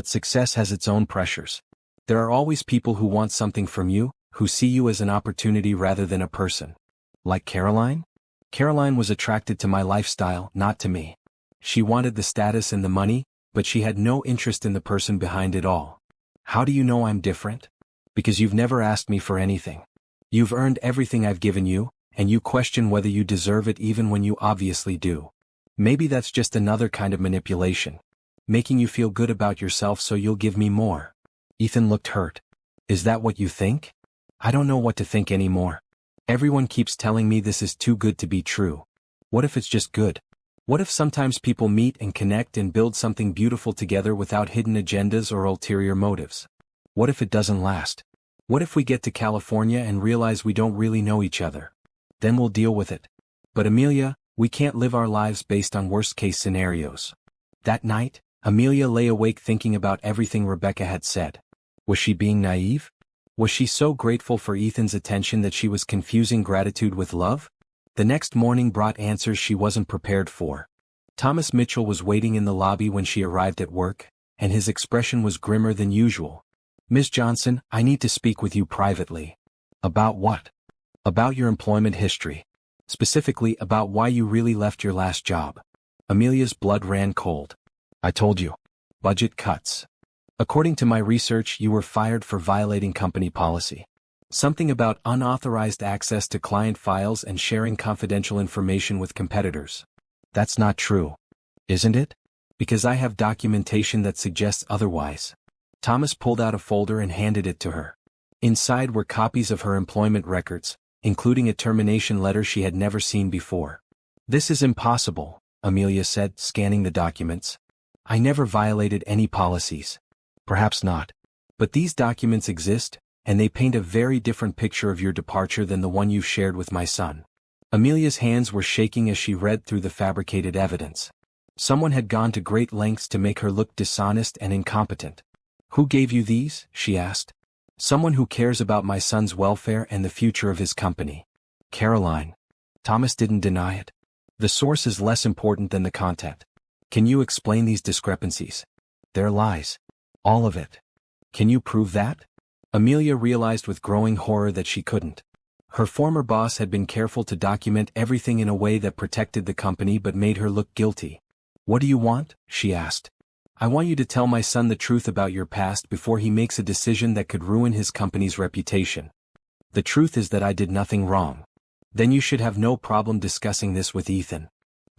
success has its own pressures. There are always people who want something from you, who see you as an opportunity rather than a person. Like Caroline? Caroline was attracted to my lifestyle, not to me. She wanted the status and the money, but she had no interest in the person behind it all. How do you know I'm different? Because you've never asked me for anything. You've earned everything I've given you, and you question whether you deserve it even when you obviously do. Maybe that's just another kind of manipulation. Making you feel good about yourself so you'll give me more. Ethan looked hurt. Is that what you think? I don't know what to think anymore. Everyone keeps telling me this is too good to be true. What if it's just good? What if sometimes people meet and connect and build something beautiful together without hidden agendas or ulterior motives? What if it doesn't last? What if we get to California and realize we don't really know each other? Then we'll deal with it. But Amelia, we can't live our lives based on worst-case scenarios. That night, Amelia lay awake thinking about everything Rebecca had said. Was she being naive? Was she so grateful for Ethan's attention that she was confusing gratitude with love? The next morning brought answers she wasn't prepared for. Thomas Mitchell was waiting in the lobby when she arrived at work, and his expression was grimmer than usual. Miss Johnson, I need to speak with you privately. About what? About your employment history. Specifically about why you really left your last job. Amelia's blood ran cold. I told you. Budget cuts. According to my research, you were fired for violating company policy. Something about unauthorized access to client files and sharing confidential information with competitors. That's not true. Isn't it? Because I have documentation that suggests otherwise. Thomas pulled out a folder and handed it to her. Inside were copies of her employment records, including a termination letter she had never seen before. This is impossible, Amelia said, scanning the documents. I never violated any policies. Perhaps not. But these documents exist, and they paint a very different picture of your departure than the one you've shared with my son. Amelia's hands were shaking as she read through the fabricated evidence. Someone had gone to great lengths to make her look dishonest and incompetent. Who gave you these? She asked. Someone who cares about my son's welfare and the future of his company. Caroline. Thomas didn't deny it. The source is less important than the content. Can you explain these discrepancies? They're lies. All of it. Can you prove that? Amelia realized with growing horror that she couldn't. Her former boss had been careful to document everything in a way that protected the company but made her look guilty. What do you want? She asked. I want you to tell my son the truth about your past before he makes a decision that could ruin his company's reputation. The truth is that I did nothing wrong. Then you should have no problem discussing this with Ethan.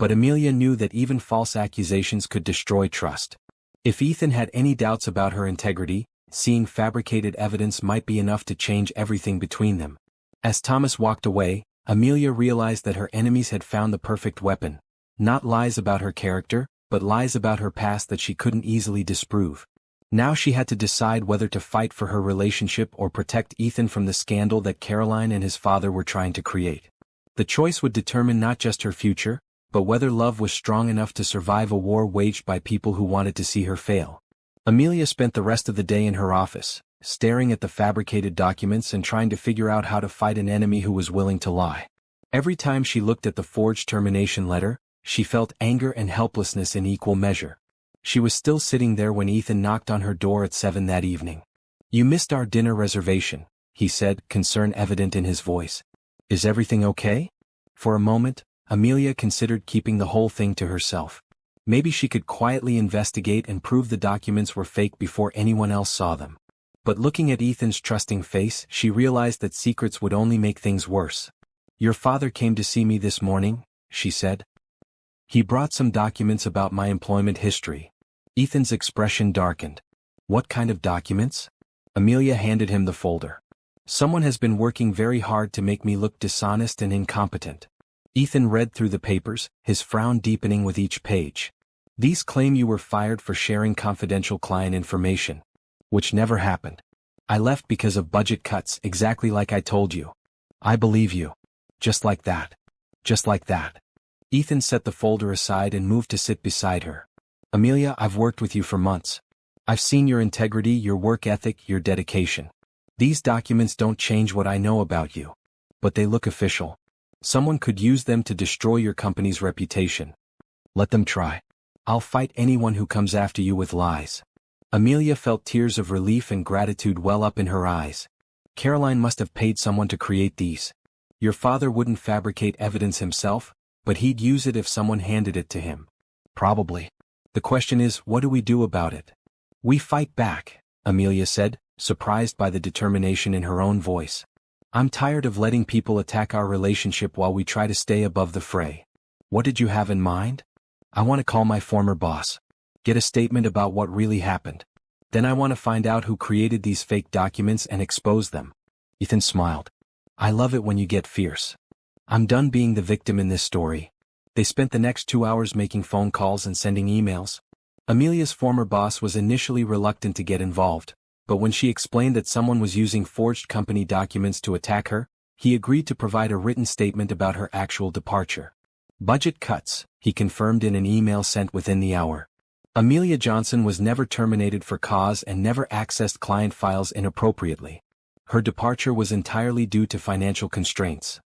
But Amelia knew that even false accusations could destroy trust. If Ethan had any doubts about her integrity, seeing fabricated evidence might be enough to change everything between them. As Thomas walked away, Amelia realized that her enemies had found the perfect weapon. Not lies about her character, but lies about her past that she couldn't easily disprove. Now she had to decide whether to fight for her relationship or protect Ethan from the scandal that Caroline and his father were trying to create. The choice would determine not just her future, but whether love was strong enough to survive a war waged by people who wanted to see her fail. Amelia spent the rest of the day in her office, staring at the fabricated documents and trying to figure out how to fight an enemy who was willing to lie. Every time she looked at the forged termination letter, she felt anger and helplessness in equal measure. She was still sitting there when Ethan knocked on her door at 7 that evening. "You missed our dinner reservation," he said, concern evident in his voice. "Is everything okay?" For a moment, Amelia considered keeping the whole thing to herself. Maybe she could quietly investigate and prove the documents were fake before anyone else saw them. But looking at Ethan's trusting face, she realized that secrets would only make things worse. "Your father came to see me this morning," she said. "He brought some documents about my employment history." Ethan's expression darkened. "What kind of documents?" Amelia handed him the folder. "Someone has been working very hard to make me look dishonest and incompetent." Ethan read through the papers, his frown deepening with each page. "These claim you were fired for sharing confidential client information. Which never happened. I left because of budget cuts, exactly like I told you. I believe you. Just like that. Just like that." Ethan set the folder aside and moved to sit beside her. "Amelia, I've worked with you for months. I've seen your integrity, your work ethic, your dedication. These documents don't change what I know about you. But they look official. Someone could use them to destroy your company's reputation. Let them try. I'll fight anyone who comes after you with lies." Amelia felt tears of relief and gratitude well up in her eyes. Caroline must have paid someone to create these. Your father wouldn't fabricate evidence himself, but he'd use it if someone handed it to him. Probably. The question is, what do we do about it? "We fight back," Amelia said, surprised by the determination in her own voice. "I'm tired of letting people attack our relationship while we try to stay above the fray." "What did you have in mind?" "I want to call my former boss. Get a statement about what really happened. Then I want to find out who created these fake documents and expose them." Ethan smiled. "I love it when you get fierce. I'm done being the victim in this story." They spent the next 2 hours making phone calls and sending emails. Amelia's former boss was initially reluctant to get involved, but when she explained that someone was using forged company documents to attack her, he agreed to provide a written statement about her actual departure. "Budget cuts," he confirmed in an email sent within the hour. Amelia Johnson was never terminated for cause and never accessed client files inappropriately. Her departure was entirely due to financial constraints.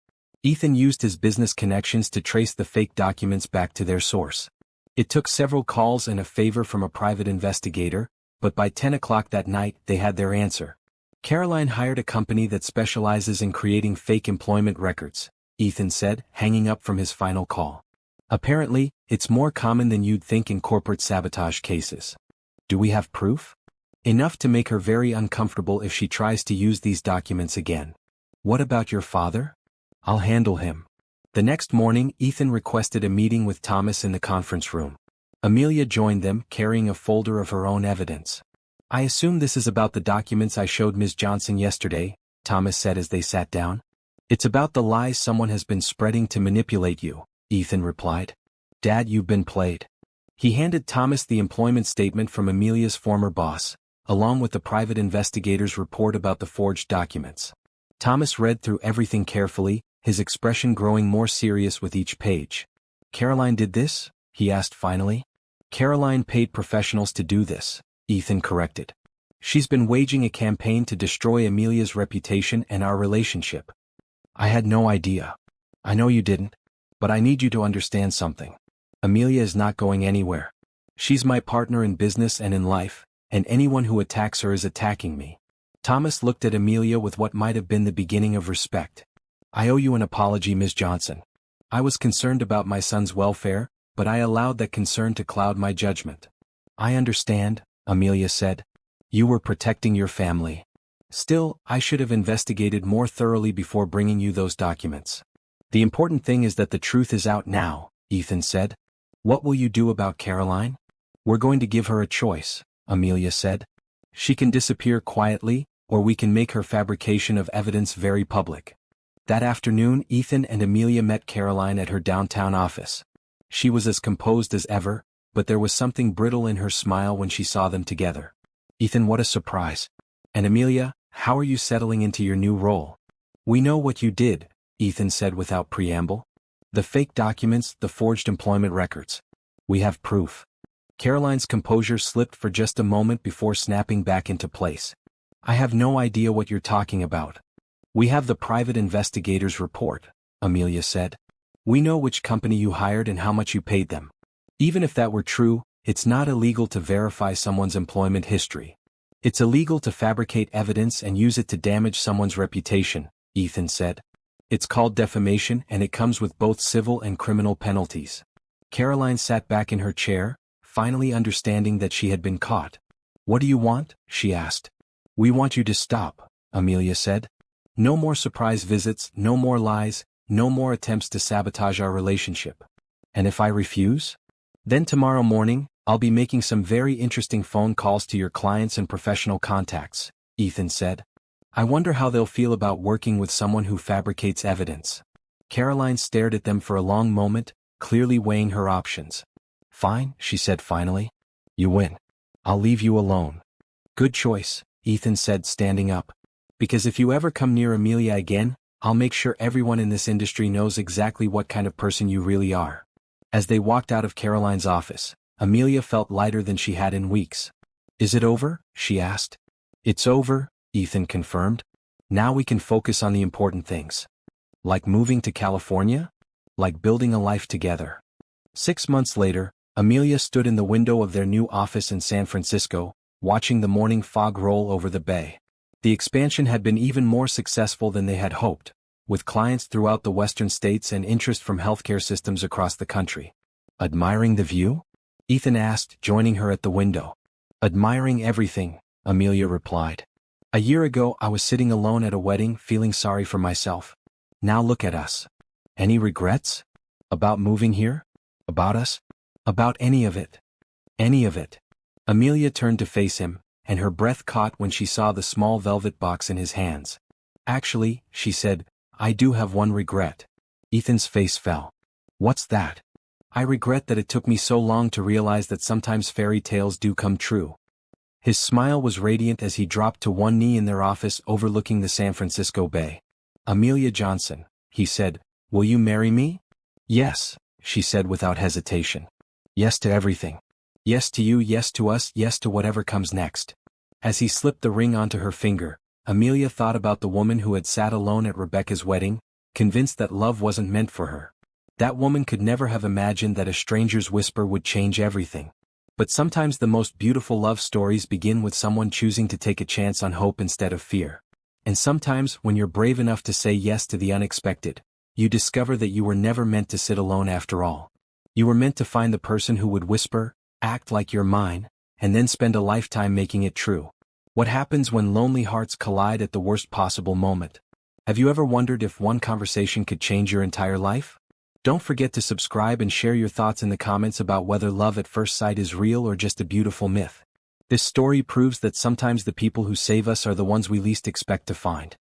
Ethan used his business connections to trace the fake documents back to their source. It took several calls and a favor from a private investigator, but by 10 o'clock that night they had their answer. "Caroline hired a company that specializes in creating fake employment records," Ethan said, hanging up from his final call. "Apparently, it's more common than you'd think in corporate sabotage cases." "Do we have proof?" "Enough to make her very uncomfortable if she tries to use these documents again." "What about your father?" "I'll handle him." The next morning, Ethan requested a meeting with Thomas in the conference room. Amelia joined them, carrying a folder of her own evidence. "I assume this is about the documents I showed Ms. Johnson yesterday," Thomas said as they sat down. "It's about the lies someone has been spreading to manipulate you," Ethan replied. "Dad, you've been played." He handed Thomas the employment statement from Amelia's former boss, along with the private investigator's report about the forged documents. Thomas read through everything carefully, his expression growing more serious with each page. "Caroline did this?" he asked finally. "Caroline paid professionals to do this," Ethan corrected. "She's been waging a campaign to destroy Amelia's reputation and our relationship." "I had no idea." "I know you didn't. But I need you to understand something. Amelia is not going anywhere. She's my partner in business and in life, and anyone who attacks her is attacking me." Thomas looked at Amelia with what might have been the beginning of respect. "I owe you an apology, Ms. Johnson. I was concerned about my son's welfare, but I allowed that concern to cloud my judgment." "I understand," Amelia said. "You were protecting your family. Still, I should have investigated more thoroughly before bringing you those documents. The important thing is that the truth is out now," Ethan said. What will you do about Caroline? We're going to give her a choice, Amelia said. She can disappear quietly, or we can make her fabrication of evidence very public. That afternoon, Ethan and Amelia met Caroline at her downtown office. She was as composed as ever, but there was something brittle in her smile when she saw them together. Ethan, what a surprise. And Amelia, how are you settling into your new role? We know what you did, Ethan said without preamble. The fake documents, the forged employment records. We have proof. Caroline's composure slipped for just a moment before snapping back into place. I have no idea what you're talking about. We have the private investigator's report, Amelia said. We know which company you hired and how much you paid them. Even if that were true, it's not illegal to verify someone's employment history. It's illegal to fabricate evidence and use it to damage someone's reputation, Ethan said. It's called defamation and it comes with both civil and criminal penalties. Caroline sat back in her chair, finally understanding that she had been caught. What do you want? She asked. We want you to stop, Amelia said. No more surprise visits, no more lies, no more attempts to sabotage our relationship. And if I refuse? Then tomorrow morning, I'll be making some very interesting phone calls to your clients and professional contacts, Ethan said. I wonder how they'll feel about working with someone who fabricates evidence. Caroline stared at them for a long moment, clearly weighing her options. Fine, she said finally. You win. I'll leave you alone. Good choice, Ethan said, standing up. Because if you ever come near Amelia again, I'll make sure everyone in this industry knows exactly what kind of person you really are. As they walked out of Caroline's office, Amelia felt lighter than she had in weeks. Is it over? She asked. It's over, Ethan confirmed. Now we can focus on the important things. Like moving to California? Like building a life together. 6 months later, Amelia stood in the window of their new office in San Francisco, watching the morning fog roll over the bay. The expansion had been even more successful than they had hoped, with clients throughout the western states and interest from healthcare systems across the country. Admiring the view? Ethan asked, joining her at the window. Admiring everything, Amelia replied. A year ago I was sitting alone at a wedding feeling sorry for myself. Now look at us. Any regrets? About moving here? About us? About any of it? Any of it. Amelia turned to face him, and her breath caught when she saw the small velvet box in his hands. Actually, she said, I do have one regret. Ethan's face fell. What's that? I regret that it took me so long to realize that sometimes fairy tales do come true. His smile was radiant as he dropped to one knee in their office overlooking the San Francisco Bay. Amelia Johnson, he said, will you marry me? Yes, she said without hesitation. Yes to everything. Yes to you, yes to us, yes to whatever comes next. As he slipped the ring onto her finger, Amelia thought about the woman who had sat alone at Rebecca's wedding, convinced that love wasn't meant for her. That woman could never have imagined that a stranger's whisper would change everything. But sometimes the most beautiful love stories begin with someone choosing to take a chance on hope instead of fear. And sometimes, when you're brave enough to say yes to the unexpected, you discover that you were never meant to sit alone after all. You were meant to find the person who would whisper, act like you're mine, and then spend a lifetime making it true. What happens when lonely hearts collide at the worst possible moment? Have you ever wondered if one conversation could change your entire life? Don't forget to subscribe and share your thoughts in the comments about whether love at first sight is real or just a beautiful myth. This story proves that sometimes the people who save us are the ones we least expect to find.